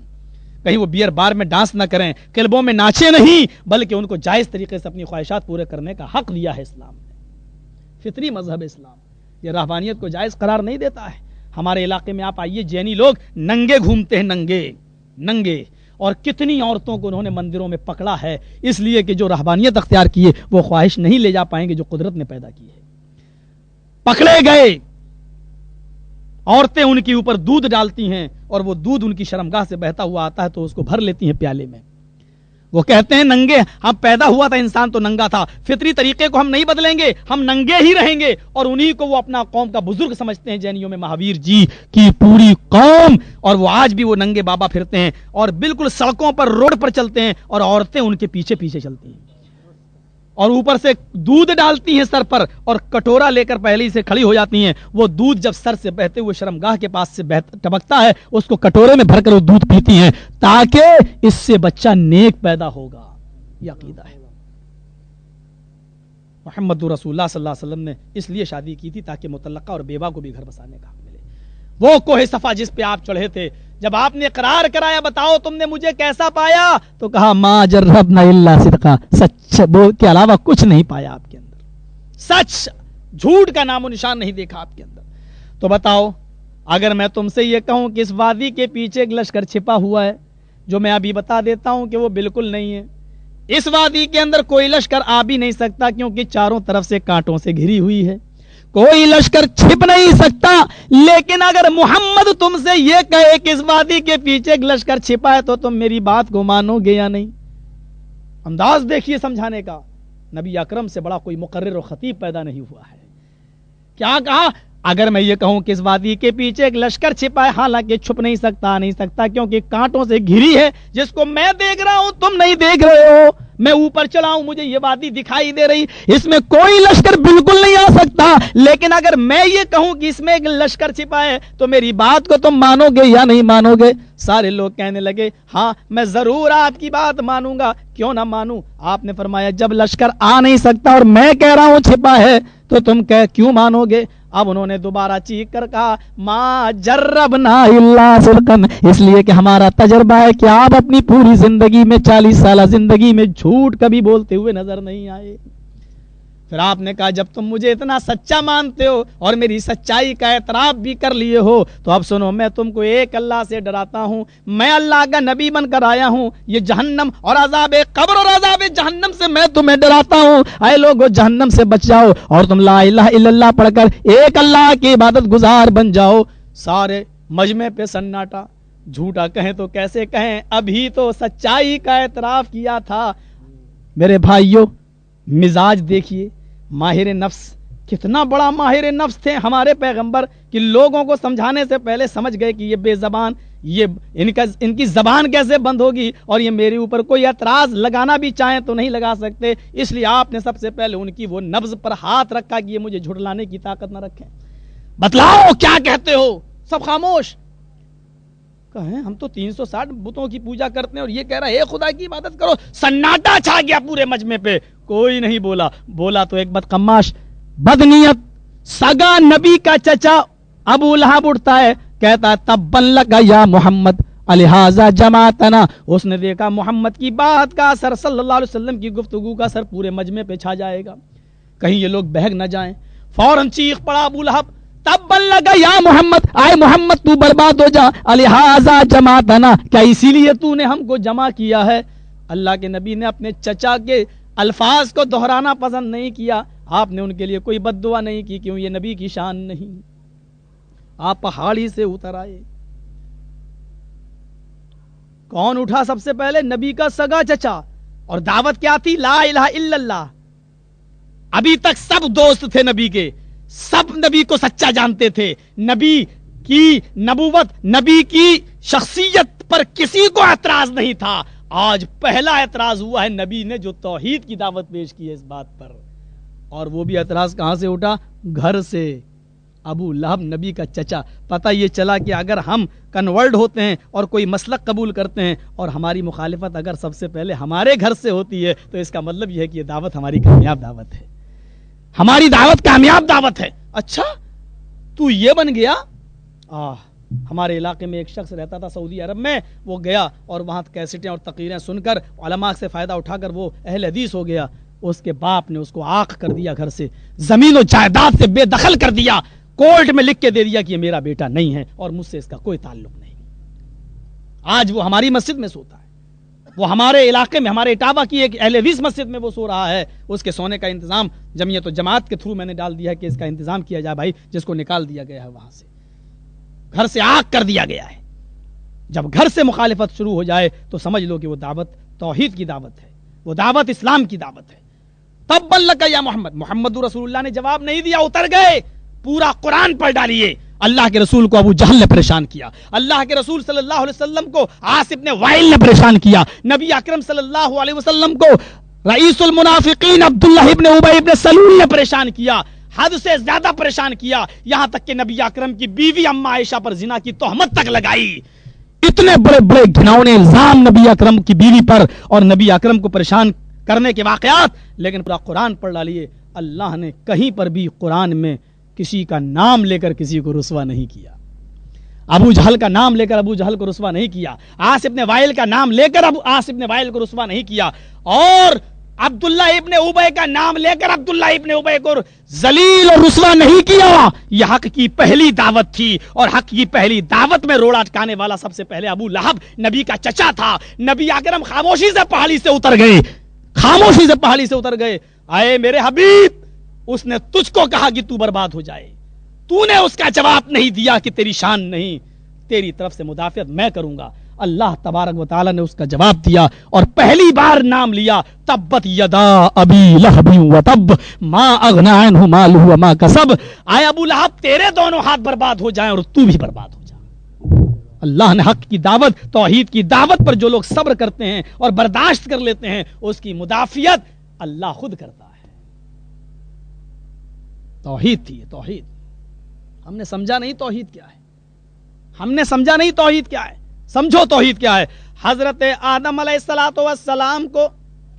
Speaker 1: کہیں وہ بیئر بار میں ڈانس نہ کریں، کلبوں میں ناچے نہیں، بلکہ ان کو جائز طریقے سے اپنی خواہشات پورے کرنے کا حق دیا ہے اسلام نے۔ فطری مذہب اسلام یہ رہبانیت کو جائز قرار نہیں دیتا ہے۔ ہمارے علاقے میں آپ آئیے، جینی لوگ ننگے گھومتے ہیں، ننگے، اور کتنی عورتوں کو انہوں نے مندروں میں پکڑا ہے، اس لیے کہ جو رہبانیت اختیار کیے وہ خواہش نہیں لے جا پائیں گے جو قدرت نے پیدا کی ہے۔ پکڑے گئے، عورتیں ان کے اوپر دودھ ڈالتی ہیں اور وہ دودھ ان کی شرمگاہ سے بہتا ہوا آتا ہے تو اس کو بھر لیتی ہیں پیالے میں، وہ کہتے ہیں ننگے، ہم پیدا ہوا تھا انسان تو ننگا تھا، فطری طریقے کو ہم نہیں بدلیں گے، ہم ننگے ہی رہیں گے، اور انہی کو وہ اپنا قوم کا بزرگ سمجھتے ہیں۔ جینیوں میں مہاویر جی کی پوری قوم، اور وہ آج بھی وہ ننگے بابا پھرتے ہیں اور بالکل سڑکوں پر روڈ پر چلتے ہیں اور عورتیں ان کے پیچھے پیچھے چلتی ہیں اور اوپر سے دودھ ڈالتی ہیں سر پر، اور کٹورا لے کر پہلے ہی سے کھڑی ہو جاتی ہیں، وہ دودھ جب سر سے بہتے ہوئے شرمگاہ کے پاس سے ٹپکتا ہے اس کو کٹورے میں بھر کر وہ دودھ پیتی ہیں تاکہ اس سے بچہ نیک پیدا ہوگا، یہ عقیدہ ہے۔ محمد رسول اللہ صلی اللہ علیہ وسلم نے اس لیے شادی کی تھی تاکہ مطلقہ اور بیوہ کو بھی گھر بسانے کا حق ملے۔ وہ کوہ صفا جس پہ آپ چڑھے تھے، جب آپ نے اقرار کرایا بتاؤ تم نے مجھے کیسا پایا، تو کہا ما جربنا الا صدقا، سچ بول کے علاوہ کچھ نہیں پایا آپ کے اندر، سچ جھوٹ کا نام و نشان نہیں دیکھا آپ کے اندر۔ تو بتاؤ اگر میں تم سے یہ کہوں کہ اس وادی کے پیچھے ایک لشکر چھپا ہوا ہے، جو میں ابھی بتا دیتا ہوں کہ وہ بالکل نہیں ہے، اس وادی کے اندر کوئی لشکر آ بھی نہیں سکتا کیونکہ چاروں طرف سے کانٹوں سے گھری ہوئی ہے، کوئی لشکر چھپ نہیں سکتا، لیکن اگر محمد تم سے یہ کہے کہ اس وادی کے پیچھے ایک لشکر چھپا ہے تو تم میری بات کو مانو گے یا نہیں؟ انداز دیکھیے سمجھانے کا، نبی اکرم سے بڑا کوئی مقرر و خطیب پیدا نہیں ہوا ہے۔ کیا کہا؟ اگر میں یہ کہوں کہ اس وادی کے پیچھے ایک لشکر چھپا ہے، حالانکہ چھپ نہیں سکتا کیونکہ کانٹوں سے گھری ہے، جس کو میں دیکھ رہا ہوں تم نہیں دیکھ رہے ہو، میں اوپر چلا ہوں مجھے یہ وادی دکھائی دے رہی، اس میں کوئی لشکر بالکل نہیں آ سکتا، لیکن اگر میں یہ کہوں کہ اس میں ایک لشکر چھپا ہے تو میری بات کو تم مانو گے یا نہیں مانو گے؟ سارے لوگ کہنے لگے ہاں میں ضرور آپ کی بات مانوں گا، کیوں نہ مانوں؟ آپ نے فرمایا جب لشکر آ نہیں سکتا اور میں کہہ رہا ہوں چھپا ہے تو تم کیوں مانو گے؟ اب انہوں نے دوبارہ چیخ کر کہا ما جربنا الا صدقن، اس لیے کہ ہمارا تجربہ ہے کہ آپ اپنی پوری زندگی میں 40 سالہ زندگی میں جھوٹ کبھی بولتے ہوئے نظر نہیں آئے۔ پھر آپ نے کہا جب تم مجھے اتنا سچا مانتے ہو اور میری سچائی کا اعتراف بھی کر لیے ہو تو اب سنو، میں تم کو ایک اللہ سے ڈراتا ہوں، میں اللہ کا نبی بن کر آیا ہوں، یہ جہنم اور عذاب قبر اور عذاب جہنم سے میں تمہیں ڈراتا ہوں، اے لوگو جہنم سے بچ جاؤ اور تم لا الہ الا اللہ پڑھ کر ایک اللہ کی عبادت گزار بن جاؤ۔ سارے مجمع پہ سناٹا، جھوٹا کہیں تو کیسے کہیں، ابھی تو سچائی کا اعتراف کیا تھا۔ میرے بھائیوں مزاج دیکھیے، ماہر نفس، کتنا بڑا ماہر نفس تھے ہمارے پیغمبر کہ لوگوں کو سمجھانے سے پہلے سمجھ گئے کہ یہ بے زبان، یہ ان کی زبان کیسے بند ہوگی اور یہ میرے اوپر کوئی اعتراض لگانا بھی چاہیں تو نہیں لگا سکتے، اس لیے آپ نے سب سے پہلے ان کی وہ نبض پر ہاتھ رکھا کہ یہ مجھے جھٹلانے کی طاقت نہ رکھیں۔ بتلاؤ کیا کہتے ہو؟ سب خاموش، کہیں ہم تو 360 بتوں کی پوجا کرتے ہیں اور یہ کہہ رہا ہے اے خدا کی عبادت کرو۔ سناٹا چھا گیا پورے مجمع پہ، کوئی نہیں بولا تو ایک بدقماش بدنیت سگا نبی کا چچا ابو لہب اٹھتا ہے، کہتا ہے تبن لک یا محمد الہذا جماعتنا۔ اس نے دیکھا محمد کی بات کا اثر، صلی اللہ علیہ وسلم کی گفتگو کا اثر پورے مجمع پہ چھا جائے گا، کہیں یہ لوگ بہک نہ جائیں۔ فوراً چیخ پڑا ابو لہب تبن لک یا محمد، آئے محمد تو برباد ہو جا، الہذا جماعتنا، کیا اسی لیے تو نے ہم کو جمع کیا ہے؟ اللہ کے نبی نے اپنے چچا کے الفاظ کو دہرانا پسند نہیں کیا، آپ نے ان کے لیے کوئی بد دعا نہیں کی، کیوں؟ یہ نبی کی شان نہیں. آپ پہاڑی سے اتر آئے. کون اٹھا سب سے پہلے؟ نبی کا سگا چچا. اور دعوت کیا تھی؟ لا الہ الا اللہ. ابھی تک سب دوست تھے نبی کے، سب نبی کو سچا جانتے تھے، نبی کی نبوت، نبی کی شخصیت پر کسی کو اعتراض نہیں تھا. آج پہلا اعتراض ہوا ہے نبی نے جو توحید کی دعوت پیش کی ہے اس بات پر. اور وہ بھی اعتراض کہاں سے اٹھا؟ گھر سے. ابو لہب نبی کا چچا. پتہ یہ چلا کہ اگر ہم کنورٹ ہوتے ہیں اور کوئی مسلک قبول کرتے ہیں اور ہماری مخالفت اگر سب سے پہلے ہمارے گھر سے ہوتی ہے تو اس کا مطلب یہ ہے کہ یہ دعوت ہماری کامیاب دعوت ہے، ہماری دعوت کامیاب دعوت ہے. اچھا تو یہ بن گیا. ہمارے علاقے میں ایک شخص رہتا تھا سعودی عرب میں، وہ گیا اور وہاں کیسٹیں اور تقریریں سن کر علماء سے فائدہ اٹھا کر وہ اہل حدیث ہو گیا. اس کے باپ نے اس کو عاق کر دیا، گھر سے زمین و جائیداد سے بے دخل کر دیا، کورٹ میں لکھ کے دے دیا کہ یہ میرا بیٹا نہیں ہے اور مجھ سے اس کا کوئی تعلق نہیں. آج وہ ہماری مسجد میں سوتا ہے، وہ ہمارے علاقے میں، ہمارے اٹاوا کی ایک اہل حدیث مسجد میں وہ سو رہا ہے. اس کے سونے کا انتظام جمعیت و جماعت کے تھرو میں نے ڈال دیا ہے کہ اس کا انتظام کیا جائے بھائی، جس کو نکال دیا گیا ہے وہاں سے، گھر سے عاق کر دیا گیا ہے. جب گھر سے مخالفت شروع ہو جائے تو سمجھ لو کہ وہ دعوت توحید کی دعوت ہے، وہ دعوت اسلام کی دعوت ہے. تب لک یا محمد، محمد رسول اللہ نے جواب نہیں دیا، اتر گئے. پورا قرآن پڑھ ڈالیے. اللہ کے رسول کو ابو جہل نے پریشان کیا، اللہ کے رسول صلی اللہ علیہ وسلم کو عاص ابن وائل نے پریشان کیا، نبی اکرم صلی اللہ علیہ وسلم کو رئیس المنافقین عبداللہ ابن ابی ابن سلول نے پریشان کیا، حد سے زیادہ پریشان کیا. یہاں تک کہ نبی اکرم کی بیوی اما عائشہ پر زنا کی تہمت تک لگائی. اتنے بڑے بڑے گھناؤنے الزام نبی اکرم کی بیوی پر اور نبی اکرم کو پریشان کرنے کے واقعات. لیکن پورا قرآن پڑھ ڈالیے، اللہ نے کہیں پر بھی قرآن میں کسی کا نام لے کر کسی کو رسوا نہیں کیا. ابو جہل کا نام لے کر ابو جہل کو رسوا نہیں کیا، عاص ابن وائل کا نام لے کر عاص ابن وائل کو رسوا نہیں کیا، اور عبداللہ ابن ابی کا نام لے کر عبداللہ ابن ابی کو ذلیل اور رسوا نہیں کیا. یہ حق کی پہلی دعوت تھی، اور حق کی پہلی دعوت میں روڑا اٹکانے والا سب سے پہلے ابو لہب نبی کا چچا تھا. نبی اکرم خاموشی سے پہاڑی سے اتر گئے، خاموشی سے پہاڑی سے اتر گئے. آئے میرے حبیب، اس نے تجھ کو کہا کہ تو برباد ہو جائے، تو نے اس کا جواب نہیں دیا کہ تیری شان نہیں، تیری طرف سے مدافعت میں کروں گا. اللہ تبارک و تعالی نے اس کا جواب دیا اور پہلی بار نام لیا، تبت یدا ابی لہب وتب ما اغنی عنہ مالہ وما کسب. آئے ابو لہب تیرے دونوں ہاتھ برباد ہو جائیں اور تو بھی برباد ہو جا. اللہ نے حق کی دعوت، توحید کی دعوت پر جو لوگ صبر کرتے ہیں اور برداشت کر لیتے ہیں، اس کی مدافعت اللہ خود کرتا ہے. توحید تھی یہ توحید. ہم نے سمجھا نہیں توحید کیا ہے، ہم نے سمجھا نہیں توحید کیا ہے. سمجھو توحید کیا ہے. حضرت آدم علیہ السلام کو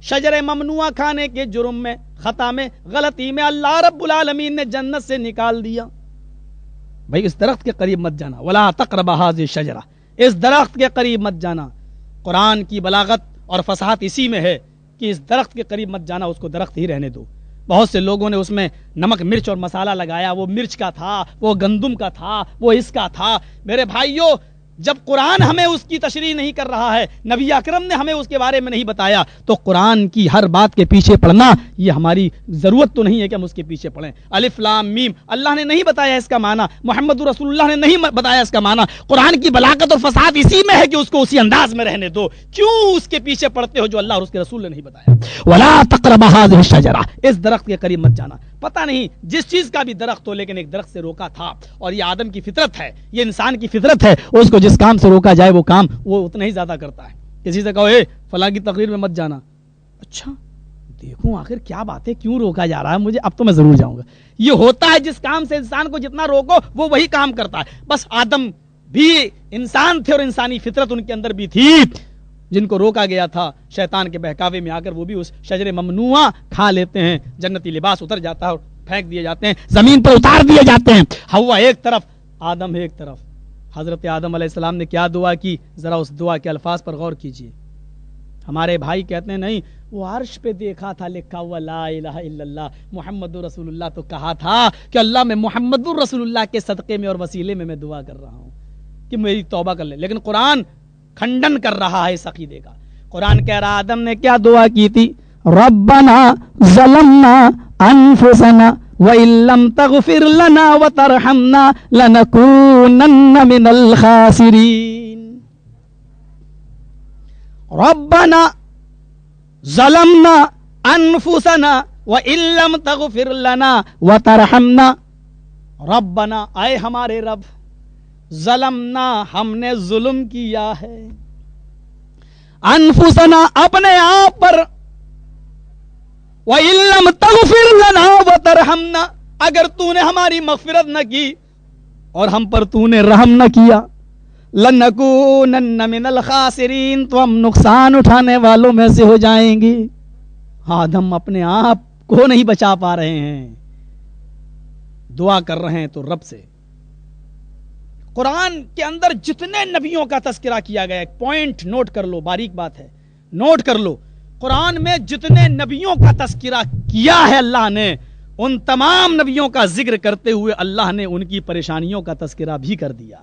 Speaker 1: شجر ممنوعہ کھانے کے جرم میں، خطا میں، غلطی میں اللہ رب العالمین نے جنت سے نکال دیا. بھائی اس درخت کے قریب مت جانا، ولا تقرب هذه الشجرہ، اس درخت کے قریب مت جانا. قرآن کی بلاغت اور فصاحت اسی میں ہے کہ اس درخت کے قریب مت جانا، اس کو درخت ہی رہنے دو. بہت سے لوگوں نے اس میں نمک مرچ اور مسالہ لگایا، وہ مرچ کا تھا، وہ گندم کا تھا، وہ اس کا تھا. میرے بھائیوں، جب قرآن ہمیں اس کی تشریح نہیں کر رہا ہے، نبی اکرم نے ہمیں اس کے بارے میں نہیں بتایا، تو قرآن کی ہر بات کے پیچھے پڑھنا یہ ہماری ضرورت تو نہیں ہے کہ ہم اس کے پیچھے پڑھیں. الف لام میم اللہ نے نہیں بتایا اس کا معنی، محمد رسول اللہ نے نہیں بتایا اس کا معنی. قرآن کی بلاغت اور فصاحت اسی میں ہے کہ اس کو اسی انداز میں رہنے دو. کیوں اس کے پیچھے پڑھتے ہو جو اللہ اور اس کے رسول نے نہیں بتایا؟ ولا تقرب هذه الشجرہ، اس درخت کے قریب مت جانا. پتہ نہیں جس چیز کا بھی درخت ہو، لیکن ایک درخت سے روکا تھا. اور یہ آدم کی فطرت ہے، یہ انسان کی فطرت ہے، اس کو جس کام سے روکا جائے وہ کام وہ اتنا ہی زیادہ کرتا ہے. کسی سے کہو اے فلاں کی تقریر میں مت جانا، اچھا دیکھوں آخر کیا بات ہے، کیوں روکا جا رہا ہے مجھے، اب تو میں ضرور جاؤں گا. یہ ہوتا ہے جس کام سے انسان کو جتنا روکو وہ وہی کام کرتا ہے. بس آدم بھی انسان تھے اور انسانی فطرت ان کے اندر بھی تھی. جن کو روکا گیا تھا شیطان کے بہکاوے میں آ کر وہ بھی اس شجر ممنوعہ کھا لیتے ہیں. جنتی لباس اتر جاتا ہے اور پھینک دیے جاتے ہیں، زمین پر اتار دیے جاتے ہیں. ہوا ایک طرف، آدم ایک طرف. حضرت آدم علیہ السلام نے کیا دعا کی، ذرا اس دعا کے الفاظ پر غور کیجئے. ہمارے بھائی کہتے ہیں نہیں وہ عرش پہ دیکھا تھا لکھا ہوا لا الہ الا اللہ محمد رسول اللہ، تو کہا تھا کہ اللہ میں محمد رسول اللہ کے صدقے میں اور وسیلے میں دعا کر رہا ہوں کہ میری توبہ کر لے. لیکن قرآن کھنڈن کر رہا ہے اس عقیدے کا. قرآن کہہ رہا آدم نے کیا دعا کی تھی؟ ربنا ظلمنا انفسنا وَإِن لَّمْ تَغْفِرْ لَنَا وَتَرْحَمْنَا لَنَكُونَنَّ مِنَ الْخَاسِرِينَ رَبَّنَا ظَلَمْنَا أَنفُسَنَا وَإِن لَّمْ تَغْفِرْ لَنَا وَتَرْحَمْنَا رَبَّنَا اے ہمارے رب ظلمنا ہم نے ظلم کیا ہے انفسنا اپنے آپ پر وَإِن لَّمْ تَغْفِرْ لَنَا وَتَرْحَمْنَا اگر تو نے ہماری مغفرت نہ کی اور ہم پر تو نے رحم نہ کیا لَنَكُونَنَّ مِنَ الْخَاسِرِينَ تو ہم نقصان اٹھانے والوں میں سے ہو جائیں گے. آج ہم اپنے آپ کو نہیں بچا پا رہے ہیں, دعا کر رہے ہیں تو رب سے. قرآن کے اندر جتنے نبیوں کا تذکرہ کیا گیا, ایک پوائنٹ نوٹ کر لو, باریک بات ہے, نوٹ کر لو. قرآن میں جتنے نبیوں کا تذکرہ کیا ہے اللہ نے, ان تمام نبیوں کا ذکر کرتے ہوئے اللہ نے ان کی پریشانیوں کا تذکرہ بھی کر دیا.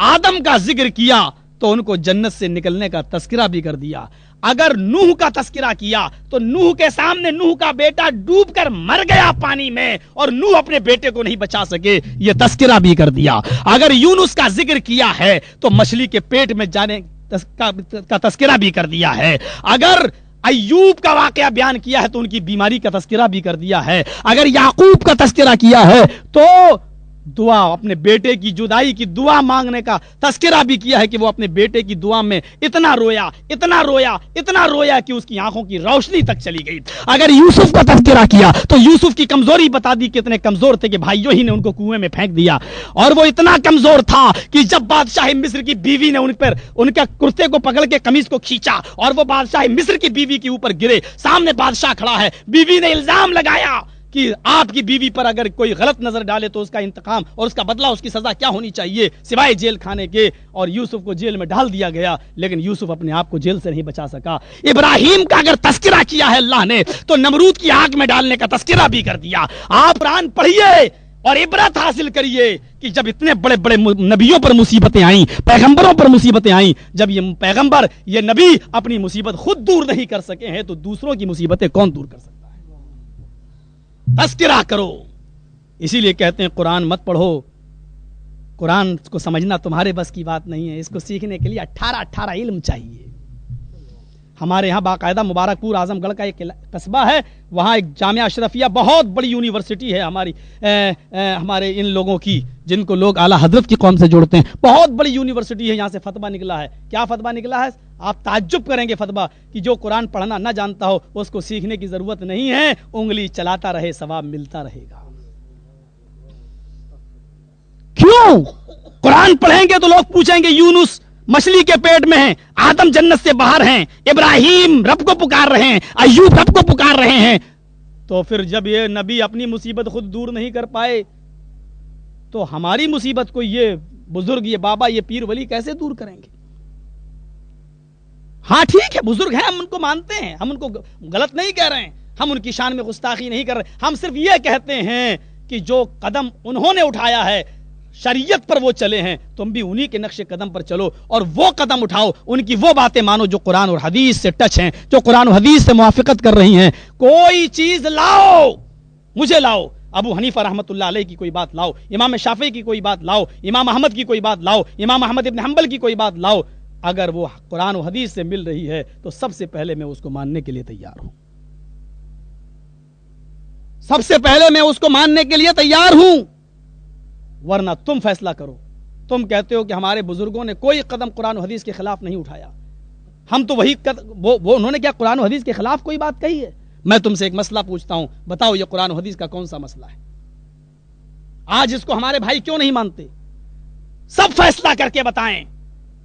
Speaker 1: آدم کا ذکر کیا تو ان کو جنت سے نکلنے کا تذکرہ بھی کر دیا. اگر نوح کا تذکرہ کیا تو نوح کے سامنے نوح کا بیٹا ڈوب کر مر گیا پانی میں اور نوح اپنے بیٹے کو نہیں بچا سکے, یہ تذکرہ بھی کر دیا. اگر یونس کا ذکر کیا ہے تو مچھلی کے پیٹ میں جانے کا تذکرہ بھی کر دیا ہے. اگر ایوب کا واقعہ بیان کیا ہے تو ان کی بیماری کا تذکرہ بھی کر دیا ہے. اگر یعقوب کا تذکرہ کیا ہے تو دعا, اپنے بیٹے کی جدائی کی دعا مانگنے کا تذکرہ بھی کیا ہے کہ وہ اپنے بیٹے کی دعا میں اتنا رویا اتنا رویا اتنا رویا کہ اس کی آنکھوں کی روشنی تک چلی گئی. اگر یوسف کا تذکرہ کیا تو یوسف کی کمزوری بتا دی, کتنے کمزور تھے کہ بھائیوں ہی نے ان کو کنویں میں پھینک دیا, اور وہ اتنا کمزور تھا کہ جب بادشاہ مصر کی بیوی نے ان کے کرتے کو پکڑ کے قمیص کو کھینچا اور وہ بادشاہ مصر کی بیوی کے اوپر گرے, سامنے بادشاہ کھڑا ہے, بیوی نے الزام لگایا کہ آپ کی بیوی پر اگر کوئی غلط نظر ڈالے تو اس کا انتقام اور اس کا بدلہ, اس کی سزا کیا ہونی چاہیے سوائے جیل کھانے کے, اور یوسف کو جیل میں ڈال دیا گیا, لیکن یوسف اپنے آپ کو جیل سے نہیں بچا سکا. ابراہیم کا اگر تذکرہ کیا ہے اللہ نے تو نمرود کی آگ میں ڈالنے کا تذکرہ بھی کر دیا. آپ قرآن پڑھیے اور عبرت حاصل کریے کہ جب اتنے بڑے بڑے نبیوں پر مصیبتیں آئیں, پیغمبروں پر مصیبتیں آئیں, جب یہ پیغمبر یہ نبی اپنی مصیبت خود دور نہیں کر سکے ہیں تو دوسروں کی مصیبتیں کون دور کر سکتا ہے. تذکرہ کرو. اسی لیے کہتے ہیں قرآن مت پڑھو, قرآن کو سمجھنا تمہارے بس کی بات نہیں ہے, اس کو سیکھنے کے لیے 18 علم چاہیے. ہمارے یہاں باقاعدہ مبارک پور اعظم گڑھ کا ایک قصبہ ہے, وہاں ایک جامعہ اشرفیہ بہت بڑی یونیورسٹی ہے ہمارے ان لوگوں کی جن کو لوگ اعلیٰ حضرت کی قوم سے جوڑتے ہیں. بہت بڑی یونیورسٹی ہے, یہاں سے فتویٰ نکلا ہے. کیا فتویٰ نکلا ہے؟ آپ تعجب کریں گے. فتویٰ کہ جو قرآن پڑھنا نہ جانتا ہو اس کو سیکھنے کی ضرورت نہیں ہے, انگلی چلاتا رہے ثواب ملتا رہے گا. کیوں؟ قرآن پڑھیں گے تو لوگ پوچھیں گے یونس مچھلی کے پیٹ میں ہیں, آدم جنت سے باہر ہیں, ابراہیم رب کو پکار رہے ہیں, ایوب رب کو پکار رہے ہیں, تو پھر جب یہ نبی اپنی مصیبت خود دور نہیں کر پائے تو ہماری مصیبت کو یہ بزرگ, یہ بابا, یہ پیر ولی کیسے دور کریں گے؟ ہاں ٹھیک ہے بزرگ ہیں, ہم ان کو مانتے ہیں, ہم ان کو غلط نہیں کہہ رہے ہیں, ہم ان کی شان میں گستاخی نہیں کر رہے, ہم صرف یہ کہتے ہیں کہ جو قدم انہوں نے اٹھایا ہے شریعت پر وہ چلے ہیں, تم بھی انہی کے نقش قدم پر چلو اور وہ قدم اٹھاؤ, ان کی وہ باتیں مانو جو قرآن اور حدیث سے ٹچ ہیں, جو قرآن و حدیث سے موافقت کر رہی ہیں. کوئی چیز لاؤ, مجھے لاؤ, ابو حنیفہ رحمۃ اللہ علیہ کی کوئی بات لاؤ, امام شافعی کی کوئی بات لاؤ, امام احمد کی کوئی بات لاؤ, امام احمد ابن حنبل کی کوئی بات لاؤ, اگر وہ قرآن و حدیث سے مل رہی ہے تو سب سے پہلے میں اس کو ماننے کے لیے تیار ہوں, سب سے پہلے میں اس کو ماننے کے لیے تیار ہوں. ورنہ تم فیصلہ کرو. تم کہتے ہو کہ ہمارے بزرگوں نے کوئی قدم قرآن و حدیث کے خلاف نہیں اٹھایا, ہم تو وہی وہ انہوں نے کیا قرآن و حدیث کے خلاف کوئی بات کہی ہے؟ میں تم سے ایک مسئلہ پوچھتا ہوں, بتاؤ یہ قرآن و حدیث کا کون سا مسئلہ ہے؟ آج اس کو ہمارے بھائی کیوں نہیں مانتے؟ سب فیصلہ کر کے بتائیں.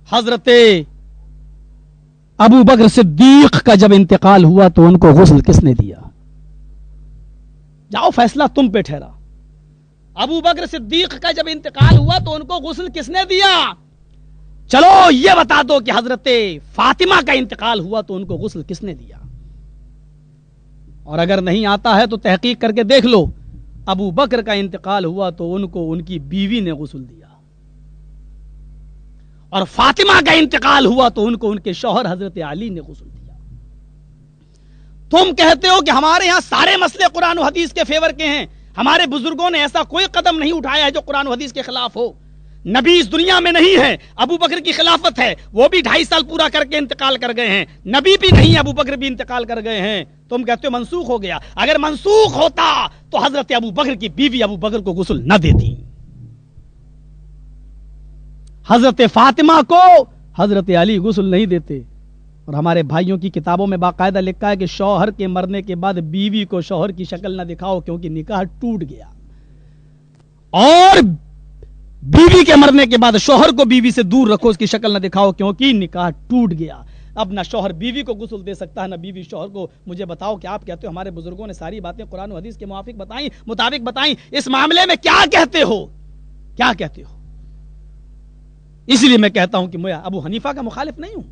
Speaker 1: حضرت ابو بکر صدیق کا جب انتقال ہوا تو ان کو غسل کس نے دیا؟ جاؤ فیصلہ تم پہ ٹھہرا. ابو بکر صدیق کا جب انتقال ہوا تو ان کو غسل کس نے دیا؟ چلو یہ بتا دو کہ حضرت فاطمہ کا انتقال ہوا تو ان کو غسل کس نے دیا؟ اور اگر نہیں آتا ہے تو تحقیق کر کے دیکھ لو, ابو بکر کا انتقال ہوا تو ان کو ان کی بیوی نے غسل دیا, اور فاطمہ کا انتقال ہوا تو ان کو ان کے شوہر حضرت علی نے غسل دیا. تم کہتے ہو کہ ہمارے یہاں سارے مسئلے قرآن و حدیث کے فیور کے ہیں، ہمارے بزرگوں نے ایسا کوئی قدم نہیں اٹھایا ہے جو قرآن و حدیث کے خلاف ہو۔ نبی اس دنیا میں نہیں ہے، ابو بکر کی خلافت ہے، وہ بھی 2.5 سال پورا کر کے انتقال کر گئے ہیں، نبی بھی نہیں، ابو بکر بھی انتقال کر گئے ہیں، تم کہتے ہو منسوخ ہو گیا۔ اگر منسوخ ہوتا تو حضرت ابو بکر کی بیوی ابو بکر کو غسل نہ دیتی، حضرت فاطمہ کو حضرت علی غسل نہیں دیتے۔ اور ہمارے بھائیوں کی کتابوں میں باقاعدہ لکھا ہے کہ شوہر کے مرنے کے بعد بیوی کو شوہر کی شکل نہ دکھاؤ کیونکہ نکاح ٹوٹ گیا، اور بیوی کے مرنے کے بعد شوہر کو بیوی سے دور رکھو، اس کی شکل نہ دکھاؤ کیونکہ نکاح ٹوٹ گیا۔ اب نہ شوہر بیوی کو غسل دے سکتا ہے نہ بیوی شوہر کو۔ مجھے بتاؤ کہ آپ کہتے ہو ہمارے بزرگوں نے ساری باتیں قرآن و حدیث کے مطابق بتائیں، اس معاملے میں کیا کہتے ہو؟ کیا کہتے ہو؟ اس لیے میں کہتا ہوں کہ میں ابو حنیفہ کا مخالف نہیں ہوں،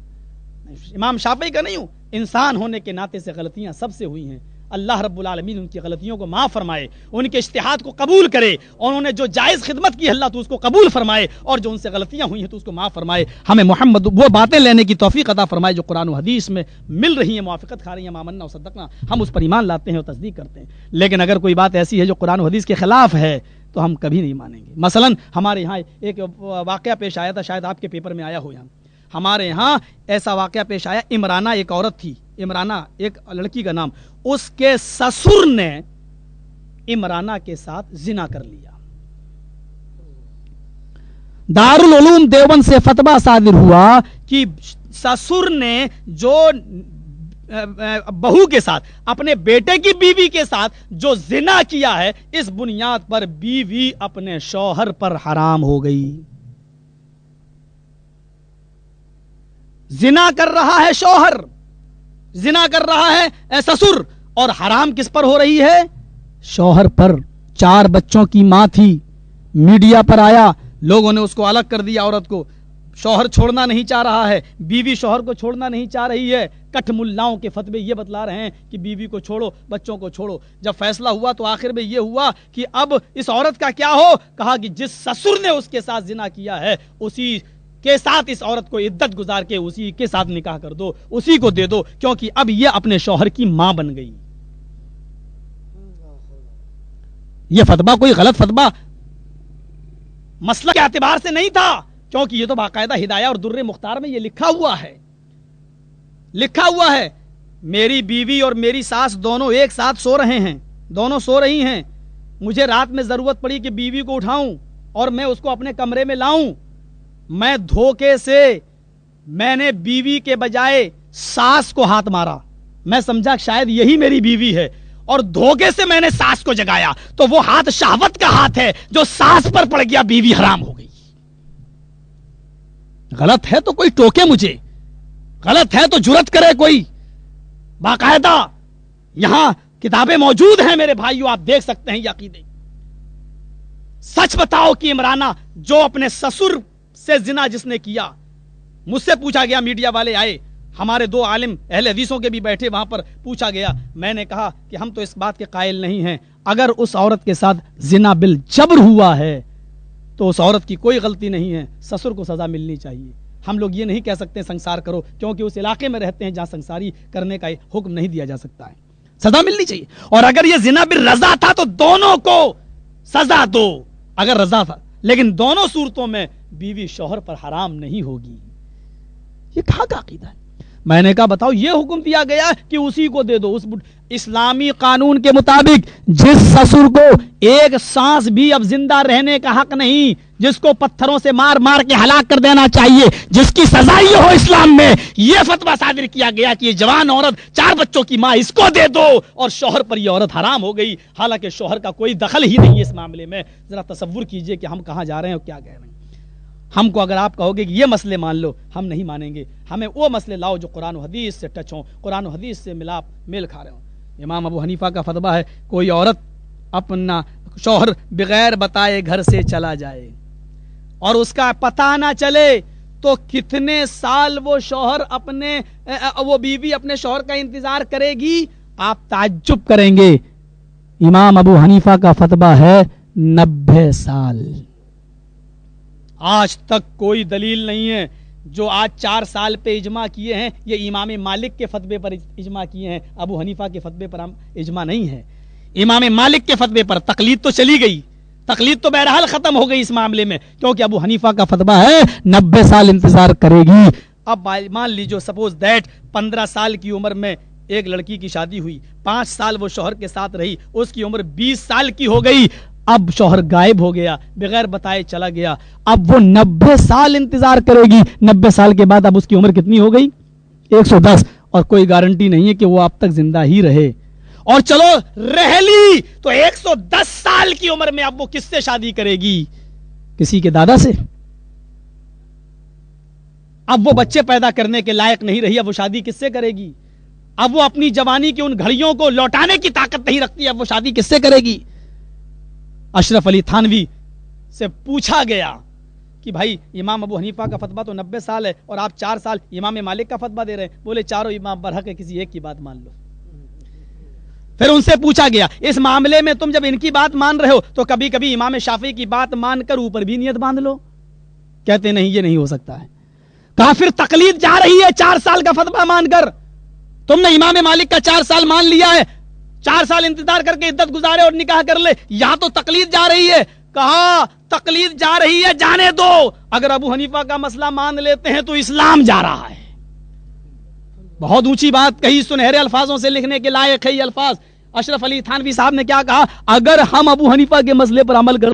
Speaker 1: امام شافعی کا نہیں ہوں، انسان ہونے کے ناطے سے غلطیاں سب سے ہوئی ہیں، اللہ رب العالمین ان کی غلطیوں کو معاف فرمائے، ان کے اجتہاد کو قبول کرے، اور انہوں نے جو جائز خدمت کی اللہ تو اس کو قبول فرمائے، اور جو ان سے غلطیاں ہوئی ہیں تو اس کو معاف فرمائے۔ ہمیں محمد وہ باتیں لینے کی توفیق عطا فرمائے جو قرآن و حدیث میں مل رہی ہیں، موافقت کھا رہی ہیں، مامنا و صدقنا، ہم اس پر ایمان لاتے ہیں اور تصدیق کرتے ہیں۔ لیکن اگر کوئی بات ایسی ہے جو قرآن و حدیث کے خلاف ہے تو ہم کبھی نہیں مانیں گے۔ مثلا ہمارے یہاں ایک واقعہ پیش آیا تھا، شاید آپ کے پیپر میں آیا ہو، یہاں ہمارے یہاں ایسا واقعہ پیش آیا، عمرانہ ایک عورت تھی، عمرانہ ایک لڑکی کا نام، اس کے سسر نے عمرانہ کے ساتھ زنا کر لیا۔ دارالعلوم دیوبند سے فتویٰ صادر ہوا کہ سسر نے جو بہو کے ساتھ، اپنے بیٹے کی بیوی کے ساتھ جو زنا کیا ہے، اس بنیاد پر بیوی اپنے شوہر پر حرام ہو گئی۔ زنا کر رہا ہے شوہر، زنا کر رہا ہے سسر، اور حرام کس پر ہو رہی ہے؟ شوہر پر۔ 4 بچوں کی ماں تھی، میڈیا پر آیا، لوگوں نے اس کو الگ کر دیا، عورت کو۔ شوہر چھوڑنا نہیں چاہ رہا ہے، بیوی شوہر کو چھوڑنا نہیں چاہ رہی ہے، کٹھ ملاؤں کے فتوے یہ بتلا رہے ہیں کہ بیوی کو چھوڑو، بچوں کو چھوڑو۔ جب فیصلہ ہوا تو آخر میں یہ ہوا کہ اب اس عورت کا کیا ہو؟ کہا کہ جس سسر نے اس کے ساتھ زنا کیا ہے اسی کے ساتھ اس عورت کو عدت گزار کے اسی کے ساتھ نکاح کر دو، اسی کو دے دو، کیونکہ اب یہ اپنے شوہر کی ماں بن گئی۔ یہ فتویٰ کوئی غلط فتویٰ مسئلہ کے اعتبار سے نہیں تھا، کیونکہ یہ تو باقاعدہ ہدایہ اور در مختار میں یہ لکھا ہوا ہے، میری بیوی اور میری ساس دونوں ایک ساتھ سو رہے ہیں، دونوں سو رہی ہیں، مجھے رات میں ضرورت پڑی کہ بیوی کو اٹھاؤں اور میں اس کو اپنے کمرے میں لاؤں، میں دھوکے سے میں نے بیوی کے بجائے ساس کو ہاتھ مارا، میں سمجھا شاید یہی میری بیوی ہے، اور دھوکے سے میں نے ساس کو جگایا، تو وہ ہاتھ شہوت کا ہاتھ ہے جو ساس پر پڑ گیا، بیوی حرام ہو گئی۔ غلط ہے تو کوئی ٹوکے مجھے، غلط ہے تو جرت کرے کوئی، باقاعدہ یہاں کتابیں موجود ہیں میرے بھائیوں، آپ دیکھ سکتے ہیں یہ عقیدے۔ سچ بتاؤ کہ عمرانہ جو اپنے سسر سے زنا جس نے کیا، مجھ سے پوچھا گیا، میڈیا والے آئے، ہمارے 2 عالم اہل حدیثوں کے بھی بیٹھے وہاں پر، پوچھا گیا، میں نے کہا کہ ہم تو اس بات کے قائل نہیں ہیں، اگر اس عورت کے ساتھ زنا بالجبر ہوا ہے تو اس عورت کی کوئی غلطی نہیں ہے، سسر کو سزا ملنی چاہیے۔ ہم لوگ یہ نہیں کہہ سکتے سنسار کرو، کیونکہ اس علاقے میں رہتے ہیں جہاں سنساری کرنے کا حکم نہیں دیا جا سکتا ہے، سزا ملنی چاہیے۔ اور اگر یہ زنا بالرضا تھا تو دونوں کو سزا دو، اگر رضا تھا، لیکن دونوں صورتوں میں بیوی شوہر پر حرام نہیں ہوگی۔ یہ کہاں کا عقیدہ ہے؟ میں نے کہا بتاؤ، یہ حکم دیا گیا کہ اسی کو دے دو۔ اسلامی قانون کے مطابق جس سسر کو ایک سانس بھی اب زندہ رہنے کا حق نہیں، جس کو پتھروں سے مار مار کے ہلاک کر دینا چاہیے، جس کی سزا یہ ہو اسلام میں، یہ فتویٰ صادر کیا گیا کہ یہ جوان عورت 4 بچوں کی ماں، اس کو دے دو، اور شوہر پر یہ عورت حرام ہو گئی، حالانکہ شوہر کا کوئی دخل ہی نہیں اس معاملے میں۔ ذرا تصور کیجئے کہ ہم کہاں جا رہے ہیں اور کیا کہہ رہے ہیں۔ ہم کو اگر آپ کہو گے کہ یہ مسئلے مان لو، ہم نہیں مانیں گے، ہمیں وہ مسئلے لاؤ جو قرآن و حدیث سے ٹچ ہوں، قرآن و حدیث سے میل کھا رہے ہوں۔ امام ابو حنیفہ کا فتویٰ ہے، کوئی عورت اپنا شوہر بغیر بتائے گھر سے چلا جائے اور اس کا پتہ نہ چلے تو کتنے سال وہ بیوی اپنے شوہر کا انتظار کرے گی؟ آپ تعجب کریں گے، امام ابو حنیفہ کا فتویٰ ہے 90 سال۔ آج تک کوئی دلیل نہیں ہے جو آج 4 سال پہ اجماع کیے ہیں یہ امام مالک کے فتوے پر اجماع کیے ہیں، ابو حنیفہ کے فتوے پر اجماع نہیں ہے۔ امام مالک کے فتوے پر تقلید تو چلی گئی، تقلید تو بہرحال ختم ہو گئی اس معاملے میں، کیونکہ ابو حنیفہ کا فتویٰ ہے 90 سال انتظار کرے گی۔ اب مان لیجو سپوز دیٹ 15 سال کی عمر میں ایک لڑکی کی شادی ہوئی، 5 سال وہ شوہر کے ساتھ رہی، اس کی عمر 20 سال کی ہو گئی، اب شوہر غائب ہو گیا، بغیر بتائے چلا گیا، اب وہ 90 سال انتظار کرے گی۔ 90 سال کے بعد اب اس کی عمر کتنی ہو گئی؟ 110، اور کوئی گارنٹی نہیں ہے کہ وہ اب تک زندہ ہی رہے، اور چلو رہ لی تو 110 سال کی عمر میں اب وہ کس سے شادی کرے گی؟ کسی کے دادا سے؟ اب وہ بچے پیدا کرنے کے لائق نہیں رہی، اب وہ شادی کس سے کرے گی؟ اب وہ اپنی جوانی کی ان گھڑیوں کو لوٹانے کی طاقت نہیں رکھتی، اب وہ شادی کس سے کرے گی؟ اشرف علی تھانوی سے پوچھا گیا کہ بھائی امام ابو حنیفہ کا فتویٰ تو 90 سال ہے اور آپ 4 سال امام مالک کا فتویٰ دے رہے ہیں، بولے چاروں امام برحق ہے، کسی ایک کی بات مان لو۔ پھر ان سے پوچھا گیا اس معاملے میں تم جب ان کی بات مان رہے ہو تو کبھی کبھی امام شافعی کی بات مان کر اوپر بھی نیت باندھ لو، کہتے نہیں یہ نہیں ہو سکتا ہے۔ کہا پھر تقلید جا رہی ہے 4 سال کا فتویٰ مان کر، تم نے امام مالک کا 4 سال مان لیا ہے، 4 سال انتظار کر کے عدت گزارے اور نکاح کر لے، یہاں تو تقلید جا رہی ہے۔ کہا تقلید جا رہی ہے جانے دو، اگر ابو حنیفہ کا مسئلہ مان لیتے ہیں تو اسلام جا رہا ہے۔ بہت اونچی بات کہی، سنہرے الفاظوں سے لکھنے کے لائق ہے یہ الفاظ۔ اشرف علی تھانوی صاحب نے کیا کہا؟ اگر ہم ابو حنیفہ کے مسئلے پر عمل کر